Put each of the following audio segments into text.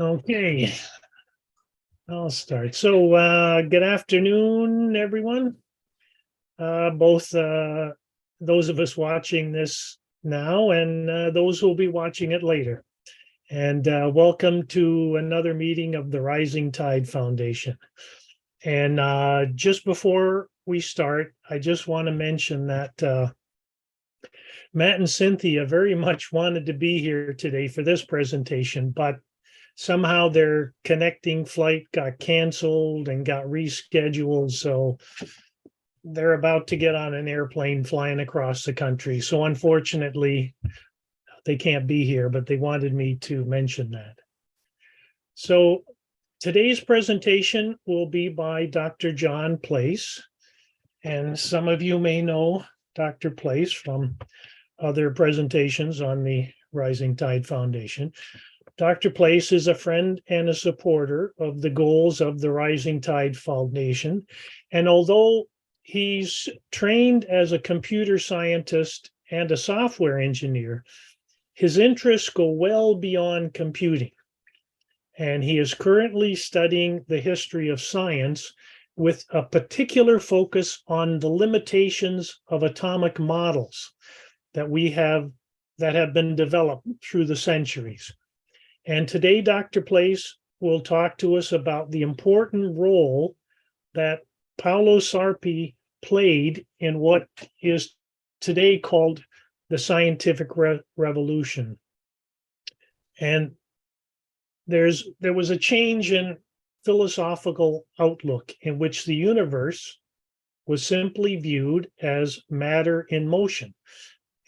Okay, I'll start. So good afternoon, everyone. Both those of us watching this now and those who will be watching it later. And welcome to another meeting of the Rising Tide Foundation. And just before we start, I just want to mention that Matt and Cynthia very much wanted to be here today for this presentation, but somehow their connecting flight got canceled and got rescheduled. So they're about to get on an airplane flying across the country. So unfortunately, they can't be here, but they wanted me to mention that. So today's presentation will be by Dr. John Place. And some of you may know Dr. Place from other presentations on the Rising Tide Foundation. Dr. Place is a friend and a supporter of the goals of the Rising Tide Foundation. And although he's trained as a computer scientist and a software engineer, his interests go well beyond computing. And he is currently studying the history of science with a particular focus on the limitations of atomic models that have been developed through the centuries. And today, Dr. Place will talk to us about the important role that Paolo Sarpi played in what is today called the scientific revolution. And there was a change in philosophical outlook in which the universe was simply viewed as matter in motion,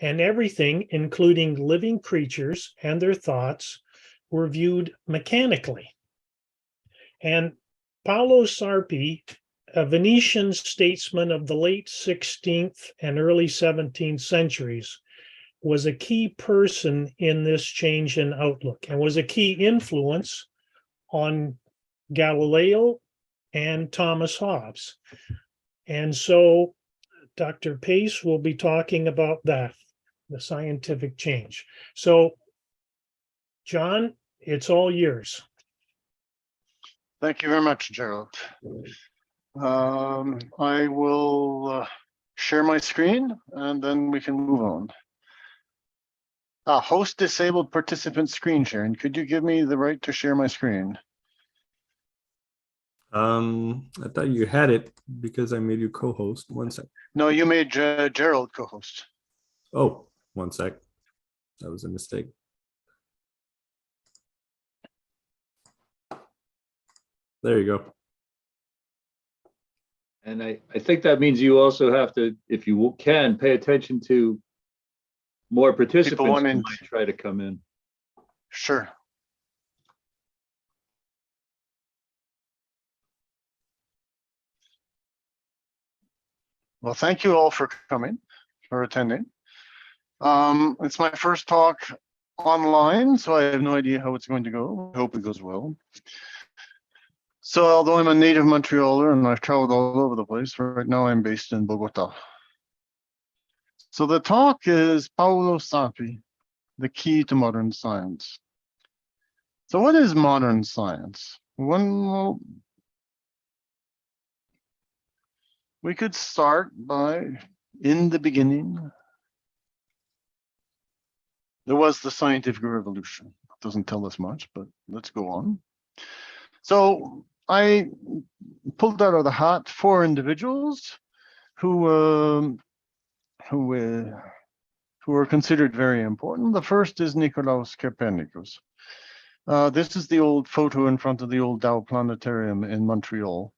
and everything, including living creatures and their thoughts, were viewed mechanically. And Paolo Sarpi, a Venetian statesman of the late 16th and early 17th centuries, was a key person in this change in outlook and was a key influence on Galileo and Thomas Hobbes. And so Dr. Pace will be talking about that, the scientific change. So, John, it's all yours. Thank you very much, Gerald. I will share my screen and then we can move on. Host disabled participant screen sharing. Could you give me the right to share my screen? I thought you had it because I made you co-host. One sec. No, you made Gerald co-host. Oh, one sec. That was a mistake. There you go. And I think that means you also have to, if you can, pay attention to more participants who might try to come in. Sure. Well, thank you all for coming, for attending. It's my first talk online, so I have no idea how it's going to go. I hope it goes well. So although I'm a native Montrealer and I've traveled all over the place, right now I'm based in Bogota. So the talk is Paolo Sarpi, the key to modern science. So what is modern science? Well, we could start by, in the beginning, there was the scientific revolution. It doesn't tell us much, but let's go on. So I pulled out of the hat 4 individuals who were considered very important. The first is Nicolaus Copernicus. This is the old photo in front of the old Dow Planetarium in Montreal.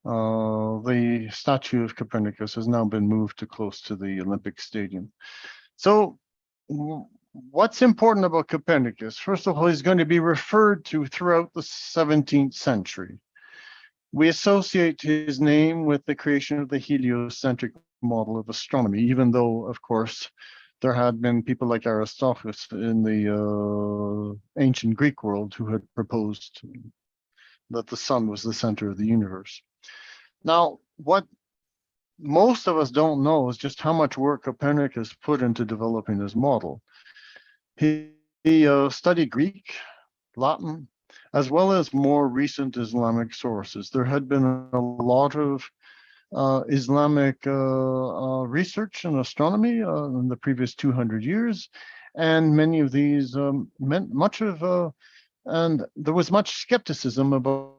The statue of Copernicus has now been moved to close to the Olympic Stadium. So what's important about Copernicus? First of all, he's going to be referred to throughout the 17th century. We associate his name with the creation of the heliocentric model of astronomy, even though, of course, there had been people like Aristotle in the ancient Greek world who had proposed that the sun was the center of the universe. Now, what most of us don't know is just how much work Copernicus put into developing his model. He studied Greek, Latin, as well as more recent Islamic sources. There had been a lot of Islamic research in astronomy in the previous 200 years, and many of these meant much of, and there was much skepticism about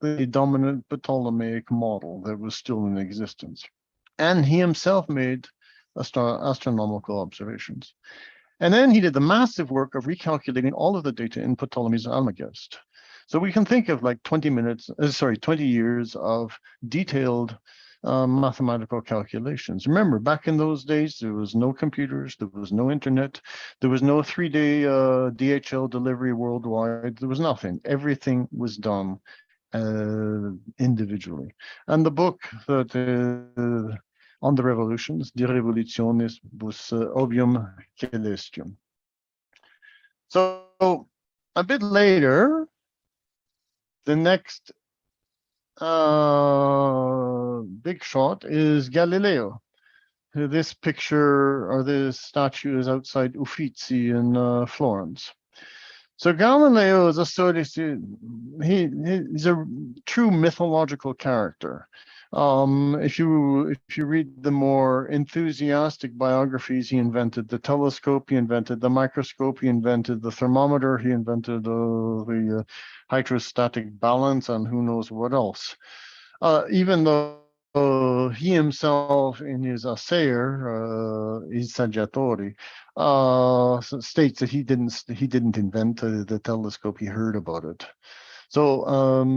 the dominant Ptolemaic model that was still in existence. And he himself made astronomical observations. And then he did the massive work of recalculating all of the data in Ptolemy's Almagest. So we can think of like 20 years of detailed mathematical calculations. Remember, back in those days, there was no computers, there was no internet, there was no 3-day DHL delivery worldwide, there was nothing. Everything was done individually. And the book that on the revolutions, De Revolutionis Obium Celestium. So a bit later, the next big shot is Galileo. This picture or this statue is outside Uffizi in Florence. So Galileo is he's a true mythological character. If you read the more enthusiastic biographies, he invented the telescope, he invented the microscope, he invented the thermometer, he invented the hydrostatic balance, and who knows what else. Even though he himself, in his Assayer, his Saggiatori, states that he didn't invent the telescope, he heard about it. So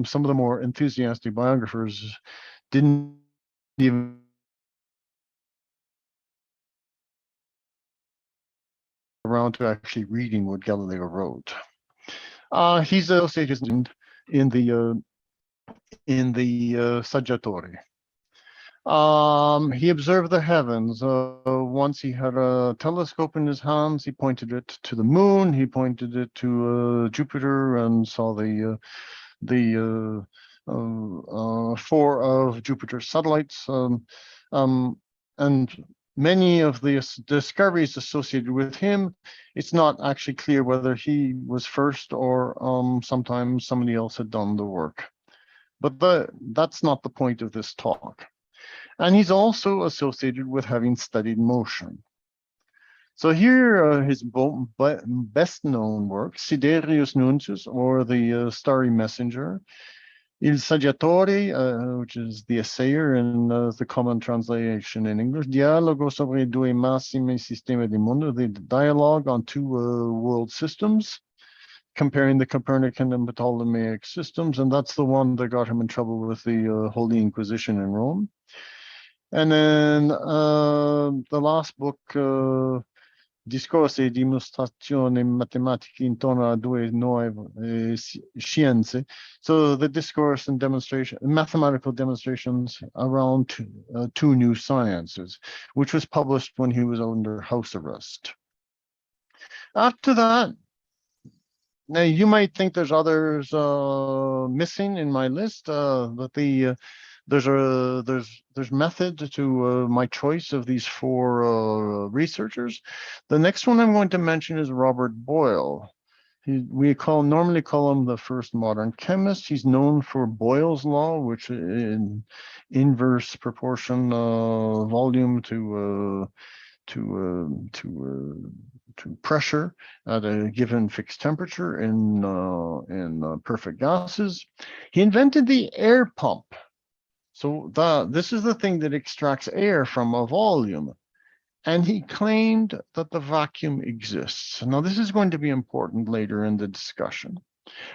some of the more enthusiastic biographers didn't even around to actually reading what Galileo wrote. He's associated in the Saggiatori. He observed the heavens. Once he had a telescope in his hands, he pointed it to the moon, he pointed it to Jupiter, and saw the 4 of Jupiter's satellites. And many of the discoveries associated with him, it's not actually clear whether he was first or sometimes somebody else had done the work. But that's not the point of this talk. And he's also associated with having studied motion. So here are his best known works, Siderius Nuncius, or the Starry Messenger, Il Saggiatori, which is the Assayer in the common translation in English, Dialogo sobre due massimi sistemi di mondo, the dialogue on 2 world systems, comparing the Copernican and Ptolemaic systems, and that's the one that got him in trouble with the Holy Inquisition in Rome. And then the last book, Discorsi di dimostrazione matematica intorno a 2 nuove scienze. So the discourse and demonstration, mathematical demonstrations around 2 new sciences, which was published when he was under house arrest. After that, now you might think there's others missing in my list, but there's method to my choice of these 4 researchers. The next one I'm going to mention is Robert Boyle. We normally call him the first modern chemist. He's known for Boyle's law, which in inverse proportion volume to pressure at a given fixed temperature in perfect gases. He invented the air pump. So this is the thing that extracts air from a volume. And he claimed that the vacuum exists. Now, this is going to be important later in the discussion.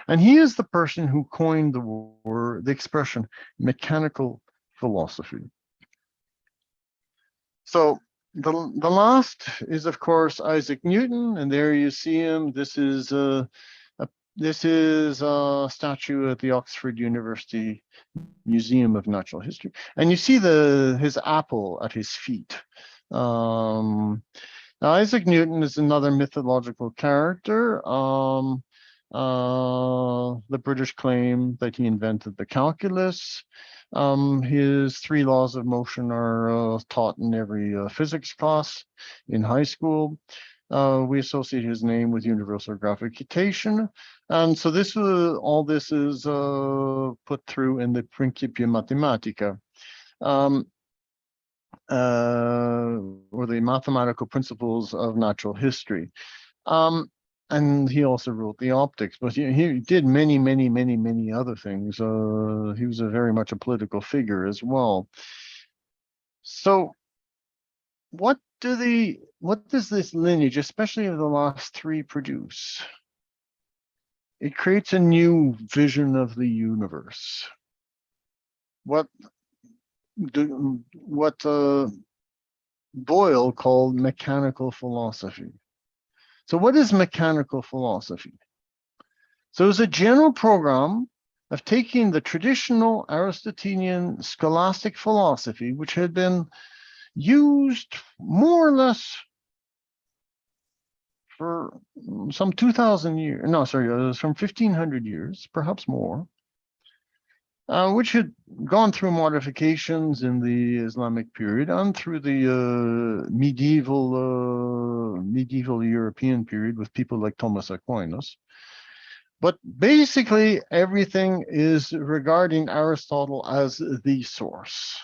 And he is the person who coined the expression mechanical philosophy. So the last is, of course, Isaac Newton. And there you see him. This is a statue at the Oxford University Museum of Natural History. And you see his apple at his feet. Now, Isaac Newton is another mythological character. The British claim that he invented the calculus. His 3 laws of motion are taught in every physics class in high school. We associate his name with universal gravitation. And so this all this is put through in the Principia Mathematica, or the mathematical principles of natural history. And he also wrote the Optics, but he did many other things. He was very much a political figure as well. So what does this lineage, especially of the last three, produce? It creates a new vision of the universe. What Boyle called mechanical philosophy. So what is mechanical philosophy? So it's a general program of taking the traditional Aristotelian scholastic philosophy, which had been used more or less for some 2,000 years, no, sorry, it was from 1,500 years, perhaps more, which had gone through modifications in the Islamic period and through the medieval European period with people like Thomas Aquinas. But basically, everything is regarding Aristotle as the source.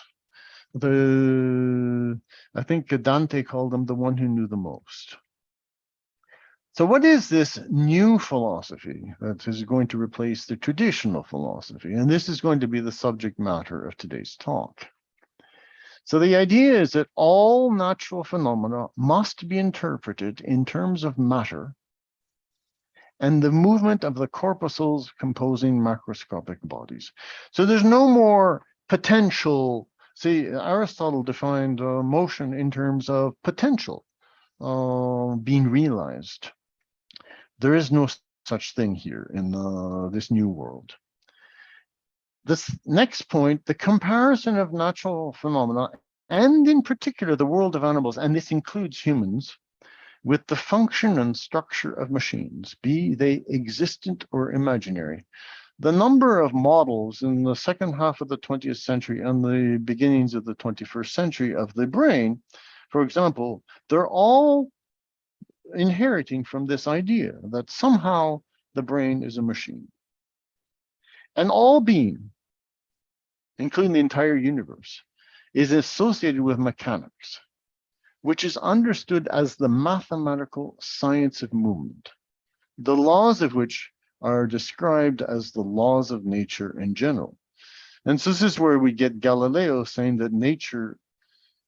I think Dante called him the one who knew the most. So what is this new philosophy that is going to replace the traditional philosophy? And this is going to be the subject matter of today's talk. So the idea is that all natural phenomena must be interpreted in terms of matter and the movement of the corpuscles composing macroscopic bodies. So there's no more potential. See, Aristotle defined motion in terms of potential being realized. There is no such thing here in this new world. This next point, the comparison of natural phenomena, and in particular the world of animals, and this includes humans, with the function and structure of machines, be they existent or imaginary. The number of models in the second half of the 20th century and the beginnings of the 21st century of the brain, for example, they're all inheriting from this idea that somehow the brain is a machine. And all being, including the entire universe, is associated with mechanics, which is understood as the mathematical science of movement, the laws of which are described as the laws of nature in general. And so this is where we get Galileo saying that nature,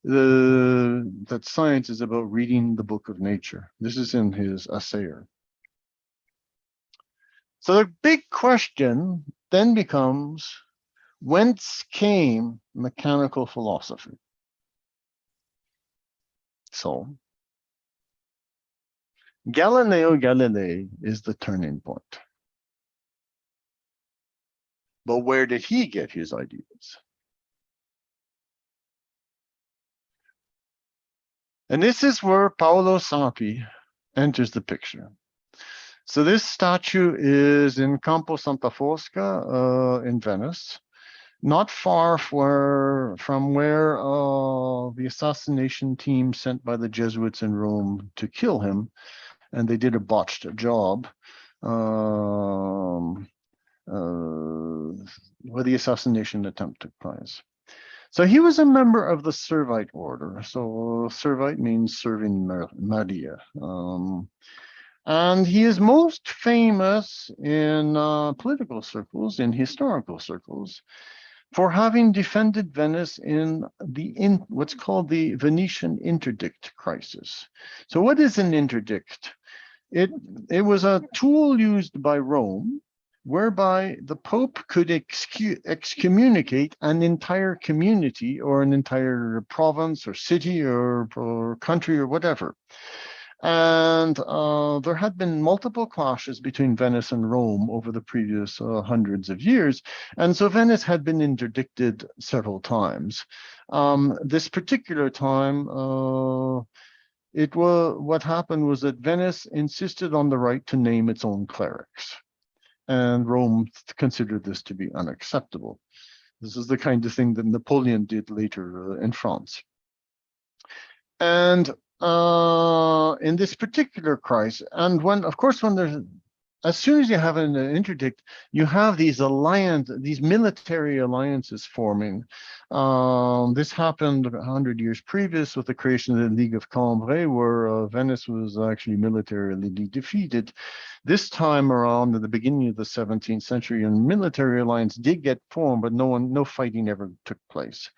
that science is about reading the book of nature. This is in his Assayer. So the big question then becomes, whence came mechanical philosophy? So Galileo Galilei is the turning point. But where did he get his ideas? And this is where Paolo Sarpi enters the picture. So this statue is in Campo Santa Fosca in Venice, not far from where the assassination team sent by the Jesuits in Rome to kill him, and they did a botched job, where the assassination attempt took place. So he was a member of the Servite order. So Servite means serving Maria. And he is most famous in political circles, in historical circles, for having defended Venice in what's called the Venetian interdict crisis. So what is an interdict? It was a tool used by Rome whereby the Pope could excommunicate an entire community or an entire province or city or country or whatever. And there had been multiple clashes between Venice and Rome over the previous hundreds of years. And so Venice had been interdicted several times. This particular time, what happened was that Venice insisted on the right to name its own clerics. And Rome considered this to be unacceptable. This is the kind of thing that Napoleon did later in France. And in this particular crisis, and when, of course, when there's, as soon as you have an interdict, you have these military alliances forming. This happened 100 years previous with the creation of the League of Cambrai, where Venice was actually militarily defeated. This time around, at the beginning of the 17th century, a military alliance did get formed, but no fighting ever took place.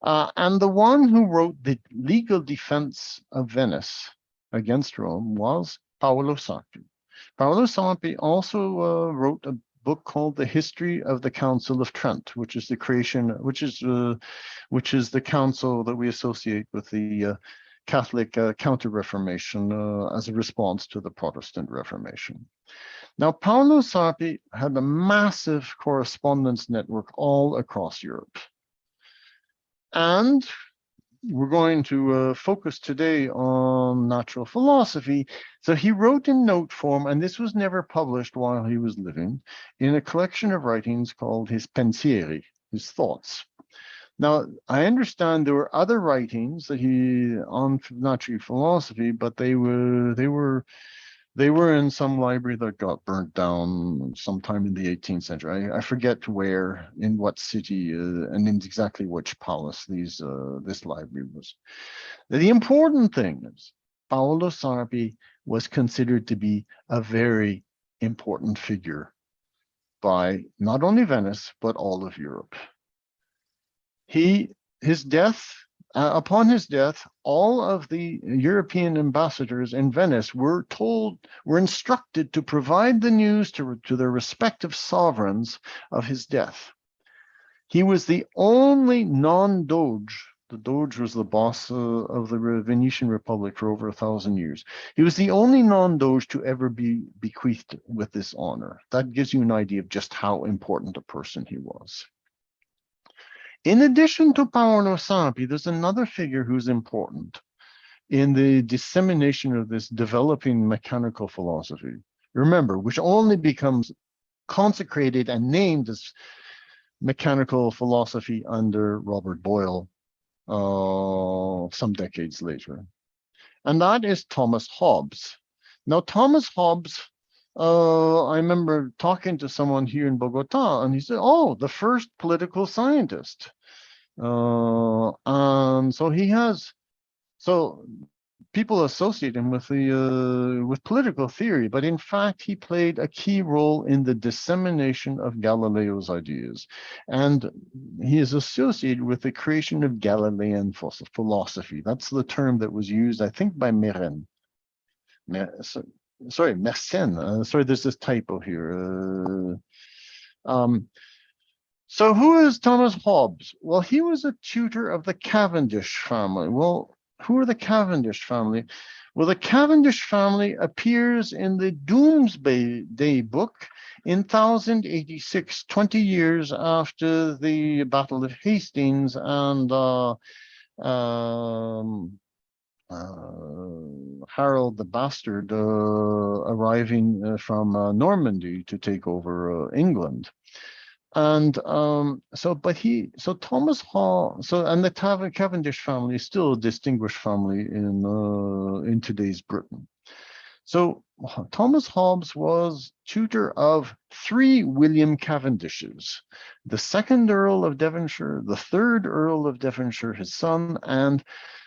And the one who wrote the legal defense of Venice against Rome was Paolo Sarpi. Paolo Sarpi also wrote a book called The History of the Council of Trent, which is the council that we associate with the Catholic Counter-Reformation as a response to the Protestant Reformation. Now, Paolo Sarpi had a massive correspondence network all across Europe. And we're going to focus today on natural philosophy. So he wrote in note form, and this was never published while he was living, in a collection of writings called his Pensieri, his thoughts. Now, I understand there were other writings that he on natural philosophy, but they were in some library that got burnt down sometime in the 18th century. I forget where, in what city, and in exactly which palace this library was. The important thing is Paolo Sarpi was considered to be a very important figure by not only Venice, but all of Europe. Upon his death, all of the European ambassadors in Venice were instructed to provide the news to their respective sovereigns of his death. He was the only non-Doge. The Doge was the boss of the Venetian Republic for over 1,000 years. He was the only non-Doge to ever be bequeathed with this honor. That gives you an idea of just how important a person he was. In addition to Paolo Sarpi, there's another figure who's important in the dissemination of this developing mechanical philosophy. Remember, which only becomes consecrated and named as mechanical philosophy under Robert Boyle some decades later. And that is Thomas Hobbes. Now, Thomas Hobbes, I remember talking to someone here in Bogota, and he said, "Oh, the first political scientist." And so people associate him with political theory, but in fact, he played a key role in the dissemination of Galileo's ideas, and he is associated with the creation of Galilean philosophy. That's the term that was used, I think, by Mersenne. Sorry, there's this typo here. So who is Thomas Hobbes? Well, he was a tutor of the Cavendish family. Well, who are the Cavendish family? Well, the Cavendish family appears in the Doomsday Book in 1086, 20 years after the Battle of Hastings and Harold the Bastard arriving from Normandy to take over England. And Thomas Hobbes, and the Cavendish family is still a distinguished family in today's Britain. So Thomas Hobbes was tutor of 3 William Cavendishes, the 2nd Earl of Devonshire, the 3rd Earl of Devonshire, his son, and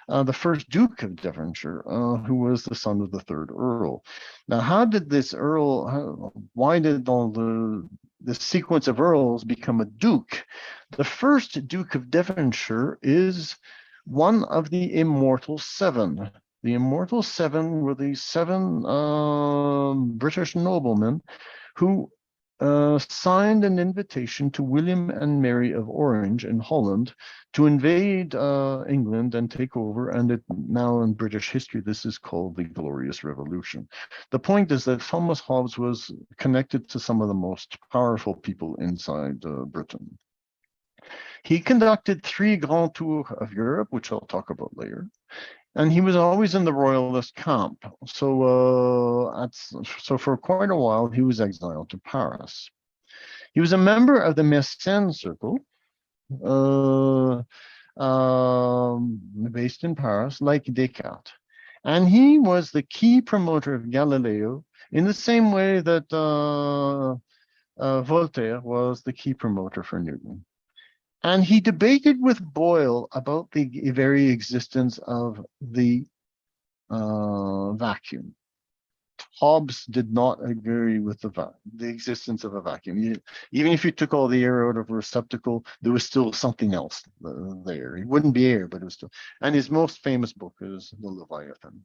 the 1st Duke of Devonshire, who was the son of the 3rd Earl. Now, why did all the sequence of earls become a duke? The 1st Duke of Devonshire is one of the Immortal Seven. The Immortal Seven were the 7 British noblemen who signed an invitation to William and Mary of Orange in Holland to invade England and take over. And now in British history, this is called the Glorious Revolution. The point is that Thomas Hobbes was connected to some of the most powerful people inside Britain. He conducted 3 Grand Tours of Europe, which I'll talk about later. And he was always in the royalist camp. So for quite a while, he was exiled to Paris. He was a member of the Mersenne circle, based in Paris, like Descartes. And he was the key promoter of Galileo in the same way that Voltaire was the key promoter for Newton. And he debated with Boyle about the very existence of the vacuum. Hobbes did not agree with the existence of a vacuum. Even if you took all the air out of a receptacle, there was still something else there. It wouldn't be air, but it was still. And his most famous book is The Leviathan.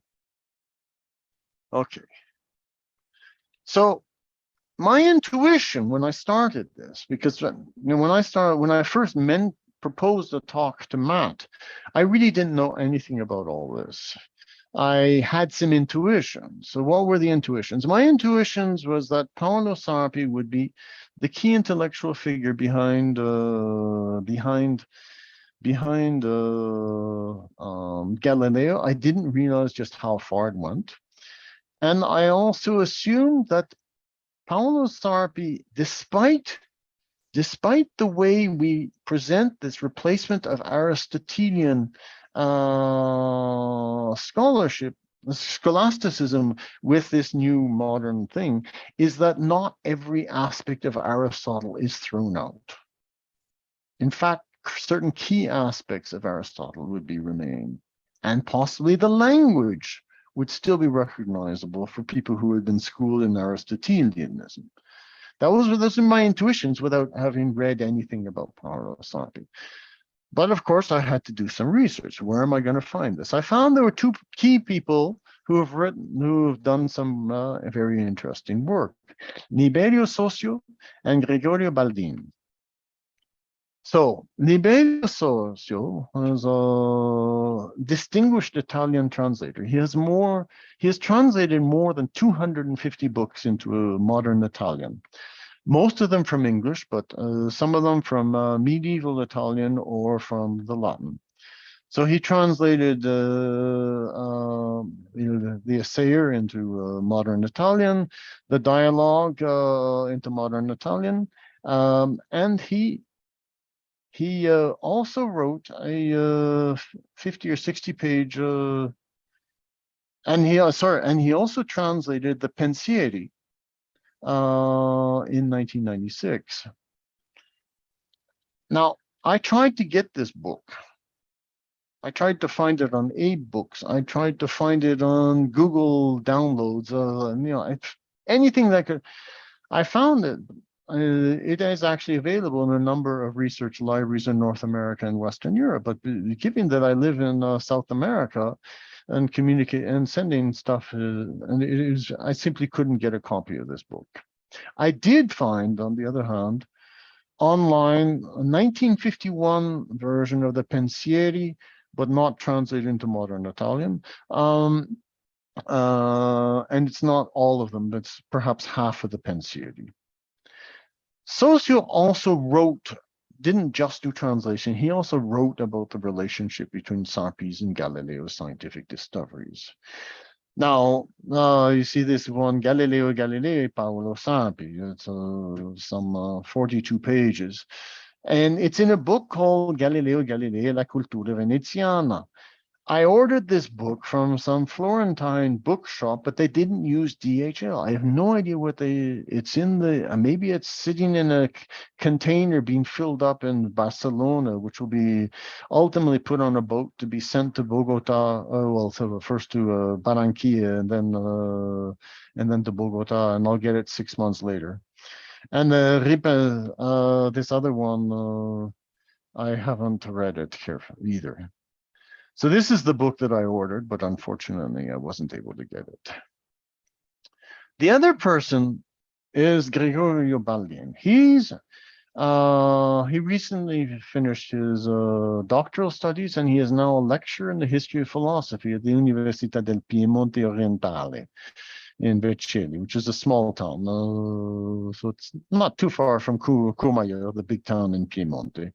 Okay. So my intuition when I started this, because when I first proposed a talk to Matt, I really didn't know anything about all this. I had some intuitions. So what were the intuitions? My intuitions was that Paolo Sarpi would be the key intellectual figure behind Galileo. I didn't realize just how far it went. And I also assumed that Paolo Sarpi, despite the way we present this replacement of Aristotelian scholasticism with this new modern thing, is that not every aspect of Aristotle is thrown out. In fact, certain key aspects of Aristotle would be remain, and possibly the language would still be recognizable for people who had been schooled in Aristotelianism. Those are my intuitions without having read anything about Paolo Sarpi. But of course, I had to do some research. Where am I going to find this? I found there were two key people who have done some very interesting work: Liberio Socio and Gregorio Baldini. So Liberio Socio was a distinguished Italian translator. He has translated more than 250 books into modern Italian. Most of them from English, but some of them from medieval Italian or from the Latin. So he translated the Essayer into modern Italian, the Dialogue into modern Italian, and he also wrote a 50 or 60 page, and he also translated the Pensieri in 1996. Now, I tried to get this book. I tried to find it on Abe Books. I tried to find it on Google downloads. Anything that could. I found it. It is actually available in a number of research libraries in North America and Western Europe. But given that I live in South America and communicate and sending stuff, I simply couldn't get a copy of this book. I did find, on the other hand, online a 1951 version of the Pensieri, but not translated into modern Italian. And it's not all of them, but it's perhaps half of the Pensieri. Socio also didn't just do translation, he also wrote about the relationship between Sarpi's and Galileo's scientific discoveries. Now, you see this one, Galileo Galilei, Paolo Sarpi. It's some 42 pages. And it's in a book called Galileo Galilei, La cultura veneziana. I ordered this book from some Florentine bookshop, but they didn't use DHL. I have no idea it's in maybe it's sitting in a container being filled up in Barcelona, which will be ultimately put on a boat to be sent to Bogota. So first to Barranquilla and then to Bogota, and I'll get it 6 months later. And this other one, I haven't read it carefully either. So this is the book that I ordered, but unfortunately I wasn't able to get it. The other person is Gregorio Baldini. He recently finished his doctoral studies, and he is now a lecturer in the history of philosophy at the Università del Piemonte Orientale in Vercelli, which is a small town. So it's not too far from Courmayeur, the big town in Piemonte.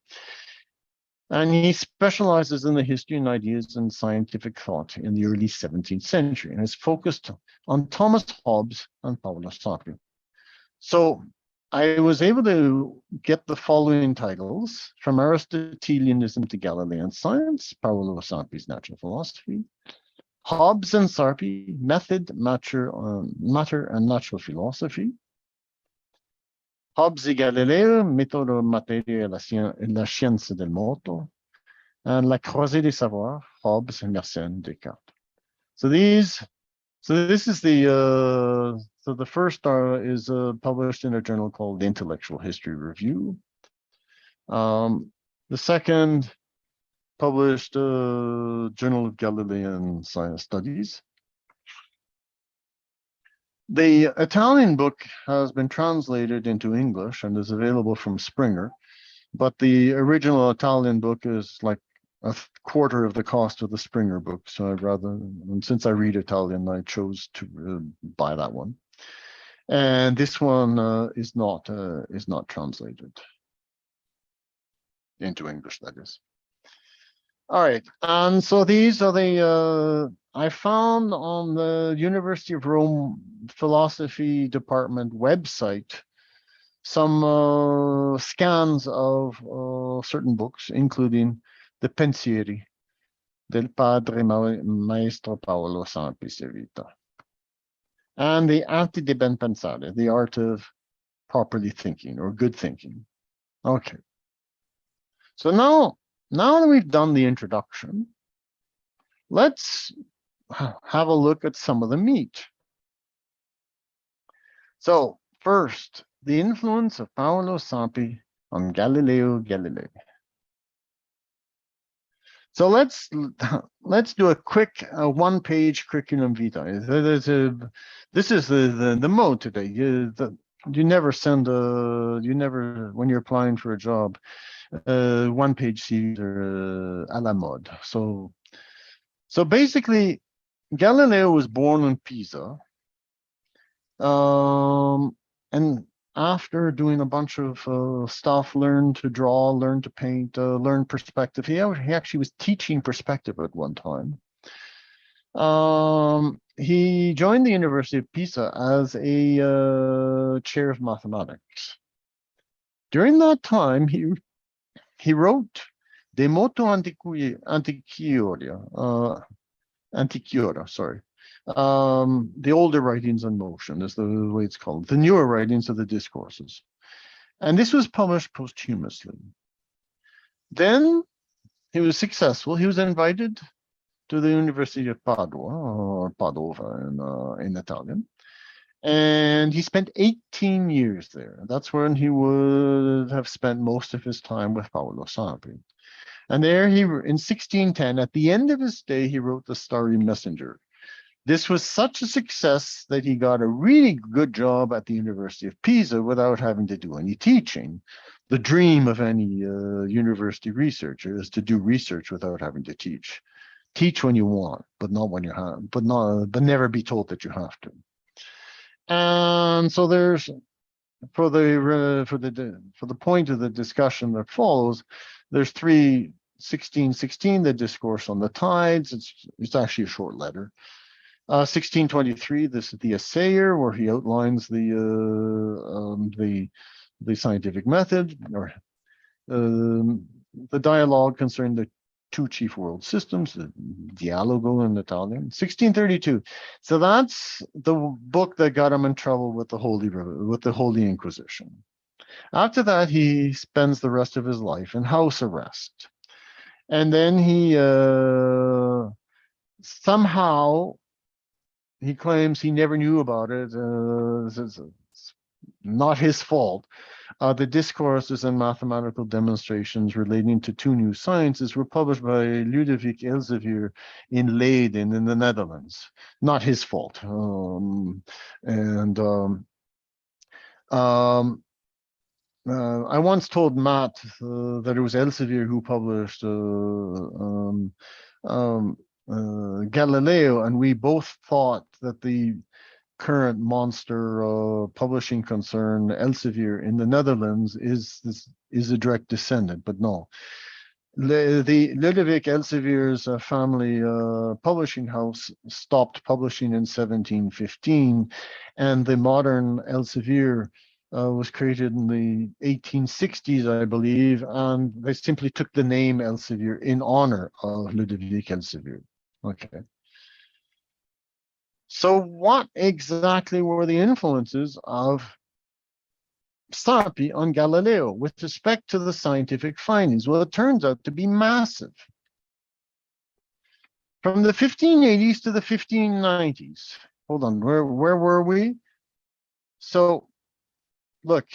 And he specializes in the history and ideas and scientific thought in the early 17th century, and is focused on Thomas Hobbes and Paolo Sarpi. So I was able to get the following titles: From Aristotelianism to Galilean Science, Paolo Sarpi's Natural Philosophy; Hobbes and Sarpy, Method, Matter and Natural Philosophy. Hobbes et Galileo, Méthode matérielle et la science del moto. And La Croisée des Savoirs, Hobbes, Mersenne, Descartes. So this is the first is published in a journal called the Intellectual History Review. The second published Journal of Galilean Science Studies. The Italian book has been translated into English and is available from Springer, but the original Italian book is like a quarter of the cost of the Springer book. So I'd rather, and since I read Italian, I chose to buy that one. And this one is not translated into English, that is. All right, and so these are the I found on the University of Rome Philosophy Department website some scans of certain books, including the Pensieri del Padre Maestro Paolo Sarpi Vita, and the Arte di ben pensare, the art of properly thinking or good thinking. Okay, so now that we've done the introduction, let's have a look at some of the meat. So first, the influence of Paolo Sarpi on Galileo Galilei. So let's do a quick one-page curriculum vitae. This is the mode today. You never send when you're applying for a job, one-page CVs are à la mode. So basically, Galileo was born in Pisa, and after doing a bunch of stuff, learned to draw, learned to paint, learned perspective. He actually was teaching perspective at one time. He joined the University of Pisa as a chair of mathematics. During that time, he wrote De Motu Antiquiora, sorry. The older writings on motion is the way it's called, the newer writings of the discourses. And this was published posthumously. Then he was successful. He was invited to the University of Padua, or Padova in Italian. And he spent 18 years there. That's when he would have spent most of his time with Paolo Sarpi. And there in 1610, at the end of his stay, he wrote The Starry Messenger. This was such a success that he got a really good job at the University of Pisa without having to do any teaching. The dream of any university researcher is to do research without having to teach. Teach when you want, but not when you have, but never be told that you have to. And so there's for the point of the discussion that follows, there's 1616, the discourse on the tides. It's actually a short letter. 1623, this is the Assayer, where he outlines the scientific method, or the dialogue concerning the two chief world systems, the Dialectical in Italian. 1632. So that's the book that got him in trouble with the Holy Inquisition. After that, he spends the rest of his life in house arrest, and then he somehow. He claims he never knew about it. It's not his fault. The discourses and mathematical demonstrations relating to two new sciences were published by Ludovic Elsevier in Leiden in the Netherlands. Not his fault. I once told Matt that it was Elsevier who published Galileo, and we both thought that the current monster publishing concern, Elsevier in the Netherlands, is a direct descendant, but no. The Ludovic Elsevier's family publishing house stopped publishing in 1715, and the modern Elsevier was created in the 1860s, I believe, and they simply took the name Elsevier in honor of Ludovic Elsevier. Okay. So what exactly were the influences of Sarpy on Galileo with respect to the scientific findings? Well, it turns out to be massive. From the 1580s to the 1590s. Hold on, where were we? So look,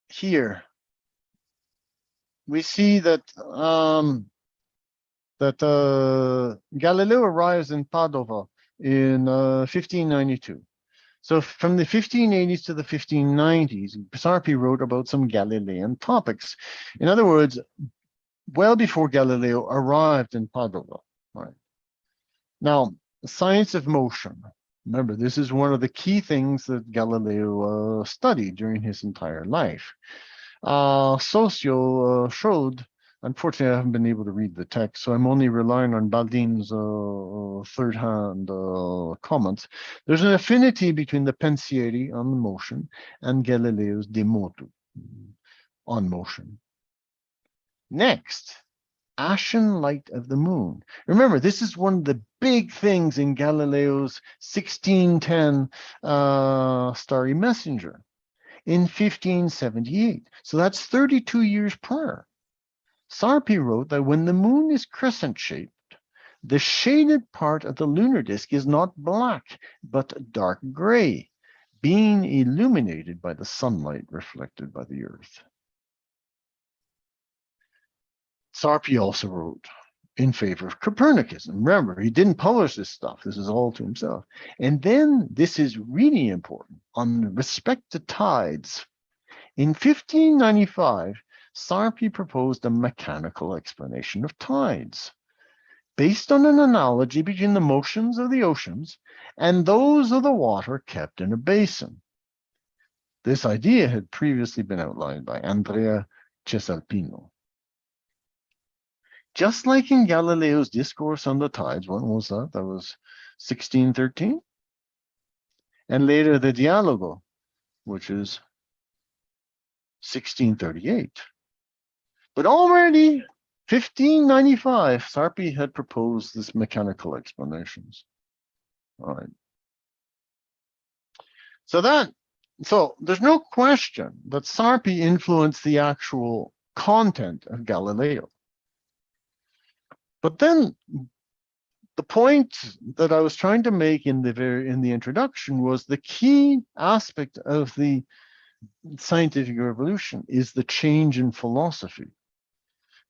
here we see that Galileo arrives in Padova in 1592. So from the 1580s to the 1590s, Sarpy wrote about some Galilean topics. In other words, well before Galileo arrived in Padova. Right. Now, the science of motion. Remember, this is one of the key things that Galileo studied during his entire life. Socio showed, unfortunately, I haven't been able to read the text, so I'm only relying on Baldin's third-hand comments. There's an affinity between the Pensieri on the motion and Galileo's De Motu on motion. Next, ashen light of the moon. Remember, this is one of the big things in Galileo's 1610 Starry Messenger in 1578. So that's 32 years prior. Sarpy wrote that when the moon is crescent-shaped, the shaded part of the lunar disk is not black, but dark gray, being illuminated by the sunlight reflected by the earth. Sarpy also wrote in favor of Copernicus. And remember, he didn't publish this stuff. This is all to himself. And then, this is really important, on respect to tides. In 1595, Sarpy proposed a mechanical explanation of tides, based on an analogy between the motions of the oceans and those of the water kept in a basin. This idea had previously been outlined by Andrea Cesalpino. Just like in Galileo's Discourse on the Tides, when was that? That was 1613. And later the Dialectical, which is 1638. But already, 1595, Sarpy had proposed this mechanical explanations. All right. So there's no question that Sarpy influenced the actual content of Galileo. But then the point that I was trying to make in the introduction was the key aspect of the scientific revolution is the change in philosophy.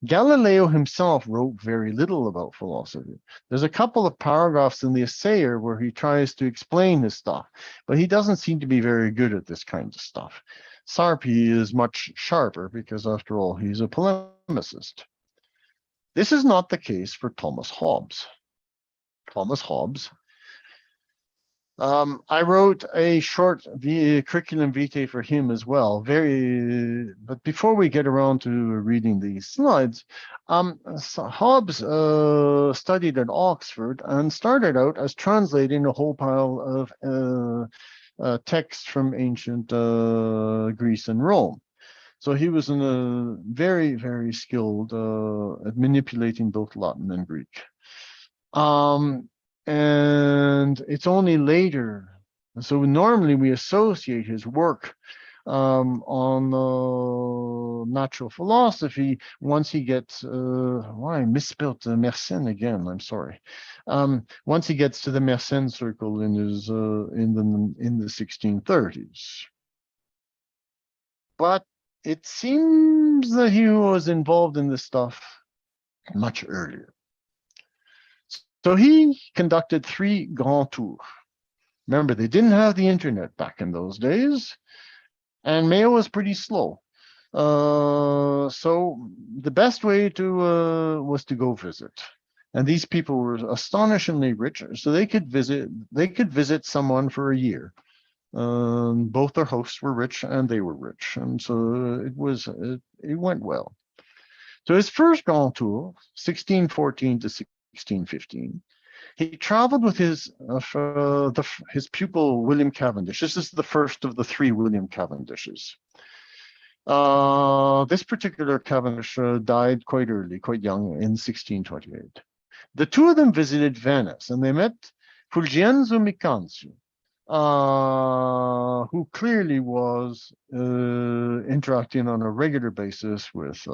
Galileo himself wrote very little about philosophy. There's a couple of paragraphs in the Essayer where he tries to explain this stuff, but he doesn't seem to be very good at this kind of stuff. Sarpy is much sharper because, after all, he's a polemicist. This is not the case for Thomas Hobbes. Thomas Hobbes. I wrote a short curriculum vitae for him as well. But before we get around to reading these slides, Hobbes studied at Oxford and started out as translating a whole pile of texts from ancient Greece and Rome. So he was very, very skilled at manipulating both Latin and Greek. And it's only later. So normally we associate his work on natural philosophy once he gets, I misspelled Mersenne again, I'm sorry. Once he gets to the Mersenne circle in his in the 1630s. But it seems that he was involved in this stuff much earlier. So he conducted 3 grand tours. Remember, they didn't have the internet back in those days, and mail was pretty slow. So the best way to was to go visit. And these people were astonishingly rich, so they could visit someone for a year. Both their hosts were rich and they were rich, and so it went well. So his first grand tour, 1614 to 1615, he traveled with his pupil William Cavendish. This is the first of the 3 William Cavendishes. This particular Cavendish died quite early, quite young, in 1628. The two of them visited Venice, and they met Fulgencio Micancio, who clearly was interacting on a regular basis with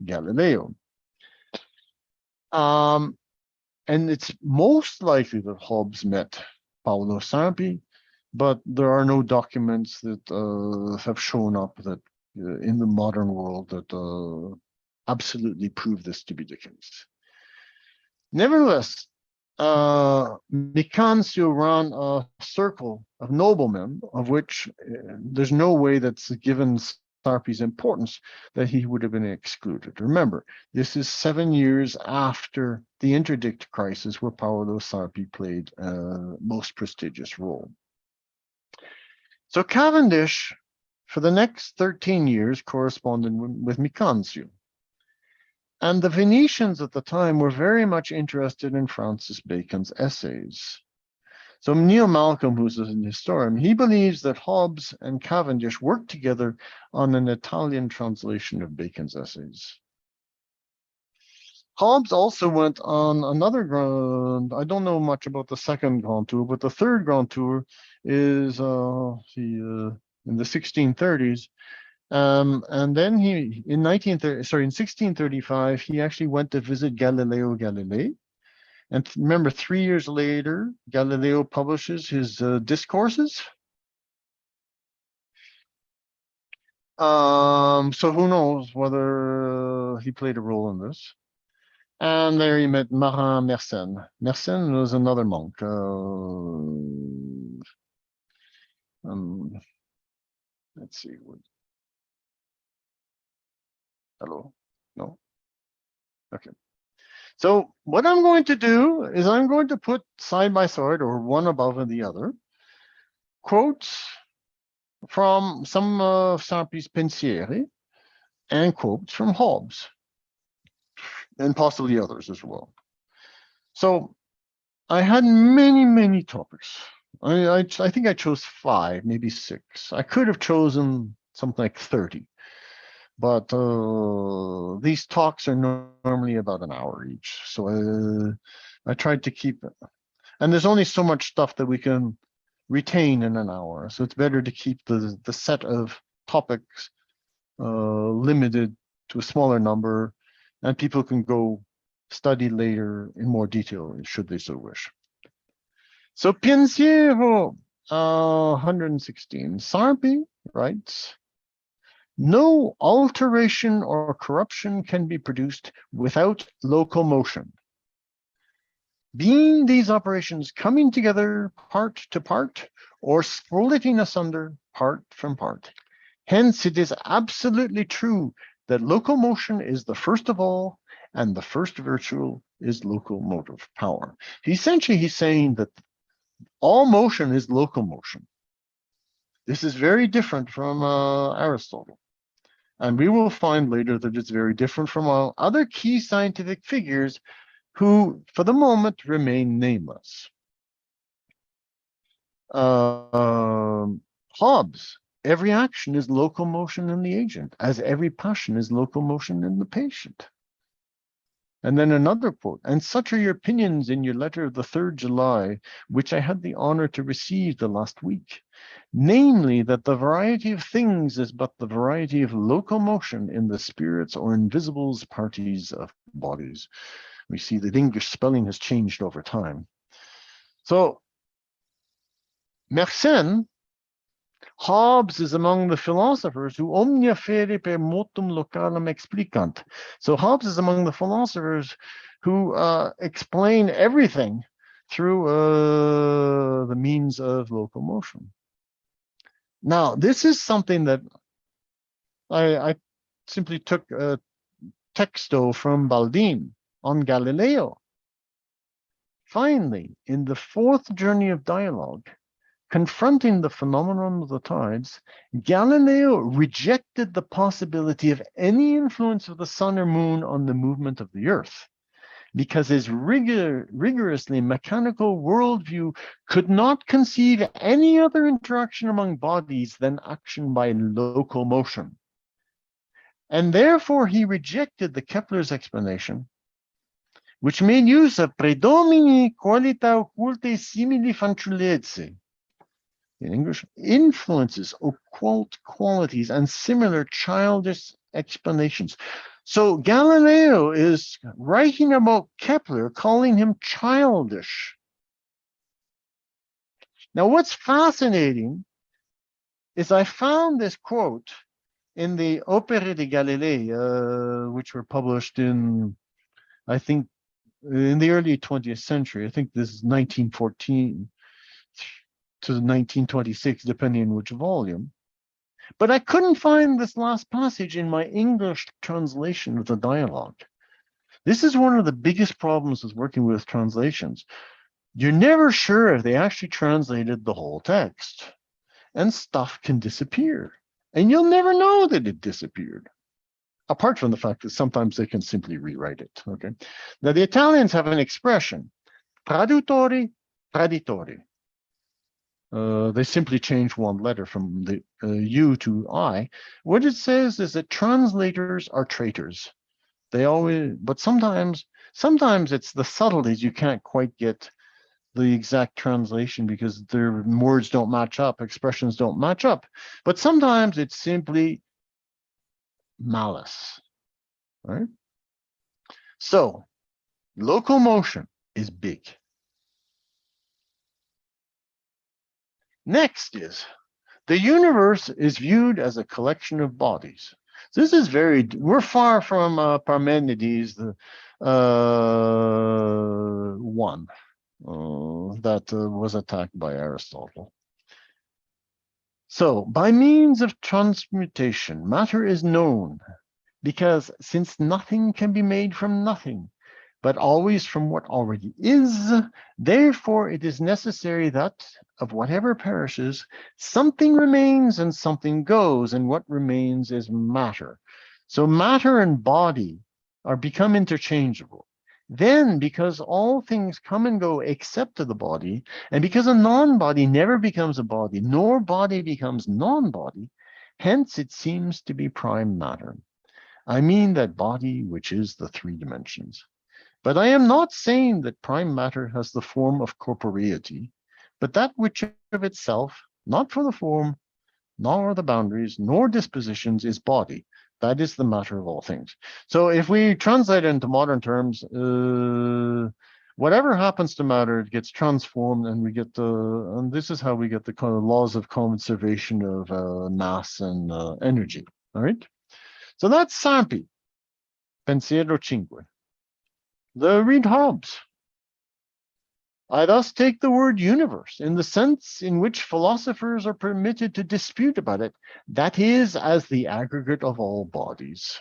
Galileo. And it's most likely that Hobbes met Paolo Sarpi, but there are no documents that have shown up that in the modern world that absolutely prove this to be the case. Nevertheless, Micancio ran a circle of noblemen, of which there's no way that's given Sarpy's importance that he would have been excluded. Remember, this is 7 years after the interdict crisis, where Paolo Sarpi played a most prestigious role. So Cavendish, for the next 13 years, corresponded with Micancio. And the Venetians at the time were very much interested in Francis Bacon's essays. So Neil Malcolm, who's an historian, he believes that Hobbes and Cavendish worked together on an Italian translation of Bacon's essays. Hobbes also went on another grand, I don't know much about the second Grand Tour, but the third Grand Tour is in the 1630s. And then he, in 1635, he actually went to visit Galileo Galilei. And remember, 3 years later, Galileo publishes his discourses. So who knows whether he played a role in this. And there he met Marin Mersenne. Mersenne was another monk. Let's see. Hello? No? Okay. So what I'm going to do is I'm going to put side by side, or one above the other, quotes from some of Sarpy's Pensieri and quotes from Hobbes, and possibly others as well. So I had many, many topics. I think I chose 5, maybe 6. I could have chosen something like 30. But these talks are normally about an hour each. So I tried to keep it. And there's only so much stuff that we can retain in an hour. So it's better to keep the set of topics limited to a smaller number, and people can go study later in more detail, should they so wish. So Pensieri 116, Sarpy writes, "No alteration or corruption can be produced without locomotion. Being these operations coming together part to part, or splitting asunder part from part. Hence, it is absolutely true that locomotion is the first of all, and the first virtue is locomotive power." Essentially, he's saying that all motion is locomotion. This is very different from Aristotle. And we will find later that it's very different from all other key scientific figures who, for the moment, remain nameless. Hobbes, every action is locomotion in the agent, as every passion is locomotion in the patient. And then another quote, "And such are your opinions in your letter of the 3rd July, which I had the honor to receive the last week. Namely, that the variety of things is but the variety of locomotion in the spirits or invisibles parties of bodies." We see that English spelling has changed over time. So, Mersenne, Hobbes is among the philosophers who omnia fere per motum localem explicant. So Hobbes is among the philosophers who explain everything through the means of locomotion. Now, this is something that I simply took a texto from Baldin on Galileo. Finally, in the 4th journey of dialogue, confronting the phenomenon of the tides, Galileo rejected the possibility of any influence of the sun or moon on the movement of the earth, because his rigorously mechanical worldview could not conceive any other interaction among bodies than action by locomotion. And therefore he rejected the Kepler's explanation, which made use of predomini qualita occulte simili fanciullezze. In English, influences, occult qualities, and similar childish explanations. So Galileo is writing about Kepler, calling him childish. Now, what's fascinating is I found this quote in the Opere di Galilei, which were published in, I think, in the early 20th century. I think this is 1914 to 1926, depending on which volume. But I couldn't find this last passage in my English translation of the dialogue. This is one of the biggest problems with working with translations. You're never sure if they actually translated the whole text, and stuff can disappear. And you'll never know that it disappeared, apart from the fact that sometimes they can simply rewrite it. Okay. Now, the Italians have an expression, tradutori, traditori. They simply change one letter from the U to I. What it says is that translators are traitors. They always, but sometimes it's the subtleties. You can't quite get the exact translation because their words don't match up, expressions don't match up. But sometimes it's simply malice, right? So, locomotion is big. Next is, the universe is viewed as a collection of bodies. This is we're far from Parmenides, the one that was attacked by Aristotle. So, by means of transmutation, matter is known, because since nothing can be made from nothing, but always from what already is, therefore it is necessary that, of whatever perishes, something remains and something goes, and what remains is matter. So matter and body are become interchangeable. Then, because all things come and go except to the body, and because a non-body never becomes a body, nor body becomes non-body, hence it seems to be prime matter. I mean that body which is the three dimensions. But I am not saying that prime matter has the form of corporeity, but that which of itself, not for the form, nor the boundaries, nor dispositions, is body. That is the matter of all things. So if we translate it into modern terms, whatever happens to matter, it gets transformed, and we get and this is how we get the kind of laws of conservation of mass and energy. All right. So that's Sarpy, Pensiero cinque. Read Hobbes. I thus take the word universe in the sense in which philosophers are permitted to dispute about it, that is, as the aggregate of all bodies.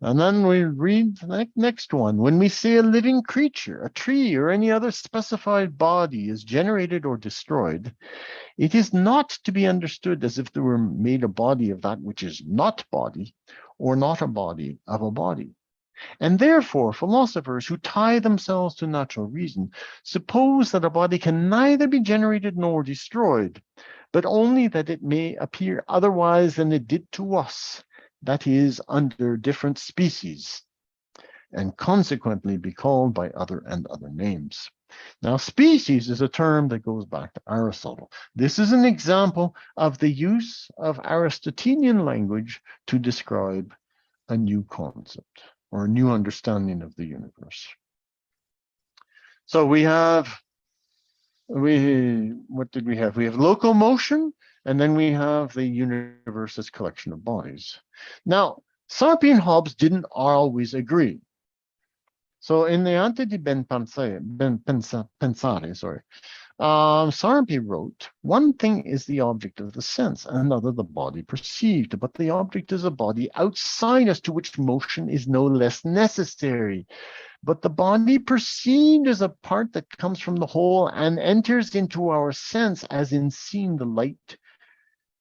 And then we read the next one. When we say a living creature, a tree, or any other specified body is generated or destroyed, it is not to be understood as if there were made a body of that which is not body, or not a body of a body. And therefore, philosophers who tie themselves to natural reason suppose that a body can neither be generated nor destroyed, but only that it may appear otherwise than it did to us, that is, under different species, and consequently be called by other names. Now, species is a term that goes back to Aristotle. This is an example of the use of Aristotelian language to describe a new concept, or a new understanding of the universe. So what did we have? We have locomotion, and then we have the universe as collection of bodies. Now, Sarpy and Hobbes didn't always agree. So in the Ante di Pensari, Sarpy wrote, one thing is the object of the sense, another the body perceived, but the object is a body outside us to which motion is no less necessary. But the body perceived is a part that comes from the whole and enters into our sense as in seeing the light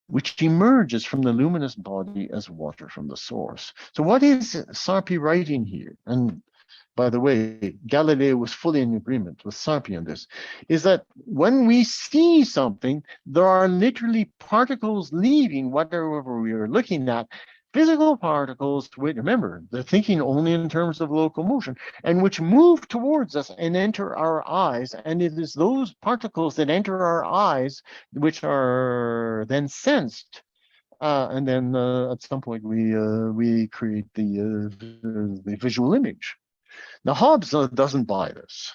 which emerges from the luminous body as water from the source. So what is Sarpy writing here? And by the way, Galileo was fully in agreement with Sarpy on this, is that when we see something, there are literally particles leaving whatever we are looking at, physical particles, which, remember, they're thinking only in terms of locomotion, and which move towards us and enter our eyes. And it is those particles that enter our eyes which are then sensed. And then at some point we create the visual image. Now Hobbes doesn't buy this.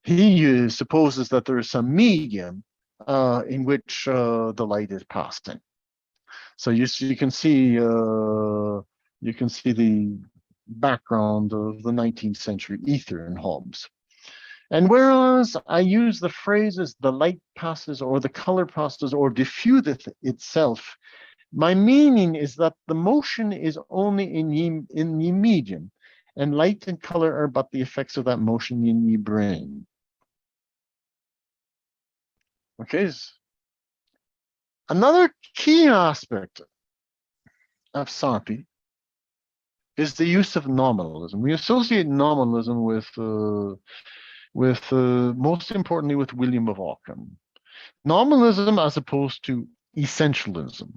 He supposes that there is some medium in which the light is passing. So you can see the background of the 19th century ether in Hobbes. And whereas I use the phrases "the light passes" or "the color passes" or "diffuseth itself," my meaning is that the motion is only in the medium, and light and color are but the effects of that motion in the brain. Okay. Another key aspect of Sarpy is the use of nominalism. We associate nominalism with most importantly with William of Ockham. Nominalism as opposed to essentialism.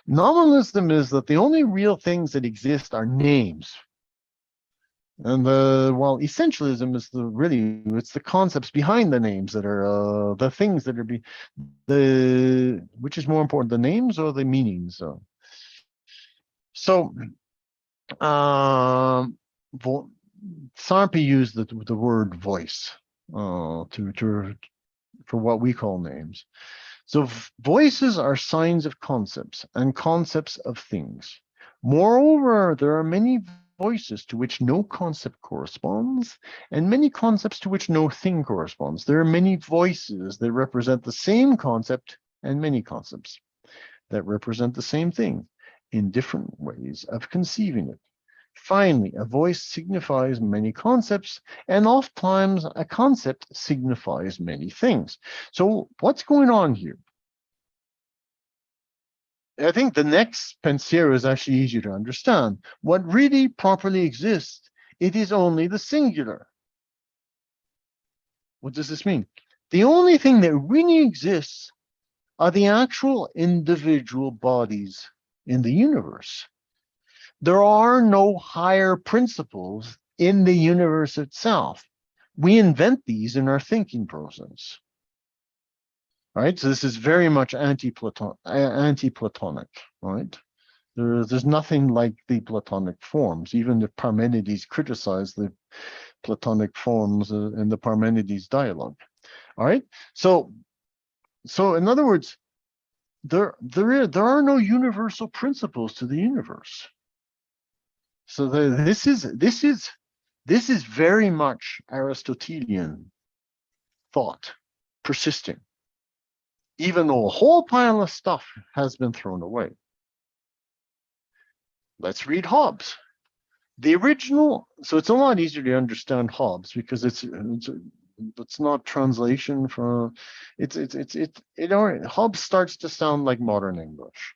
Nominalism is that the only real things that exist are names. And while essentialism is it's the concepts behind the names that are the things that are which is more important, the names or the meanings? So Sarpy used the word voice for what we call names. So voices are signs of concepts and concepts of things. Moreover, there are many voices to which no concept corresponds, and many concepts to which no thing corresponds. There are many voices that represent the same concept and many concepts that represent the same thing in different ways of conceiving it. Finally, a voice signifies many concepts, and oftentimes a concept signifies many things. So what's going on here? I think the next Pensieri is actually easier to understand. What really properly exists, it is only the singular. What does this mean? The only thing that really exists are the actual individual bodies in the universe. There are no higher principles in the universe itself. We invent these in our thinking process. Right? So this is very much anti-Platonic, right? There's nothing like the Platonic forms. Even if Parmenides criticized the Platonic forms in the Parmenides dialogue. All right? So in other words, there are no universal principles to the universe. So this is very much Aristotelian thought persisting, even though a whole pile of stuff has been thrown away. Let's read Hobbes. The original, so it's a lot easier to understand Hobbes because it's not translation from Hobbes starts to sound like modern English.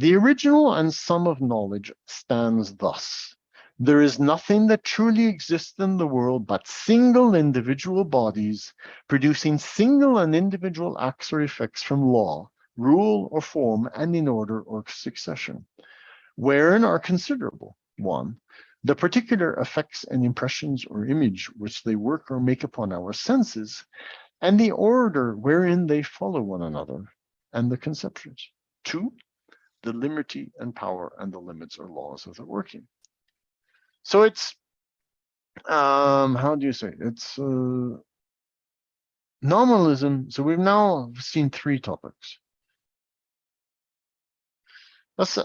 The original and sum of knowledge stands thus. There is nothing that truly exists in the world but single individual bodies producing single and individual acts or effects from law, rule or form, and in order or succession, wherein are considerable: 1, the particular effects and impressions or image which they work or make upon our senses, and the order wherein they follow one another, and the conceptions. 2, the liberty and power and the limits or laws of the working. So it's, how do you say? It's nominalism. So we've now seen 3 topics.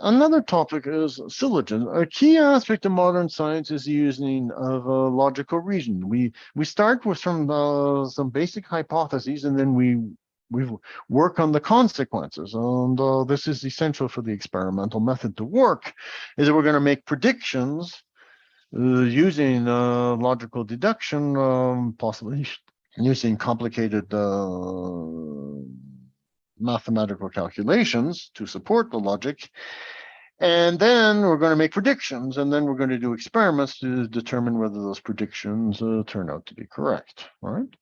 Another topic is syllogism. A key aspect of modern science is the using of logical reason. We start with some basic hypotheses, and then we work on the consequences. And this is essential for the experimental method to work, is that we're going to make predictions using logical deduction, possibly using complicated mathematical calculations to support the logic. And then we're going to make predictions, and then we're going to do experiments to determine whether those predictions turn out to be correct. All right.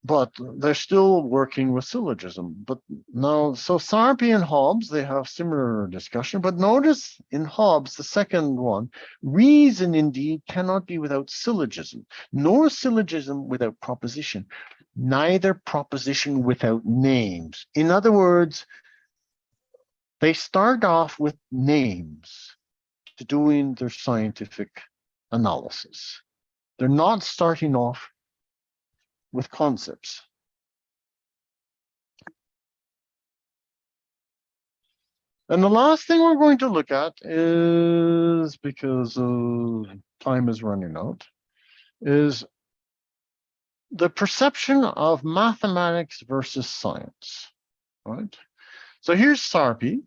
but they're still working with syllogism. But now, so Sarpy and Hobbes, they have similar discussion, but notice in Hobbes, the second one, reason indeed cannot be without syllogism, nor syllogism without proposition, neither proposition without names. In other words, they start off with names to doing their scientific analysis. They're not starting off with concepts. And the last thing we're going to look at is, because time is running out, is the perception of mathematics versus science, right? So here's Sarpy.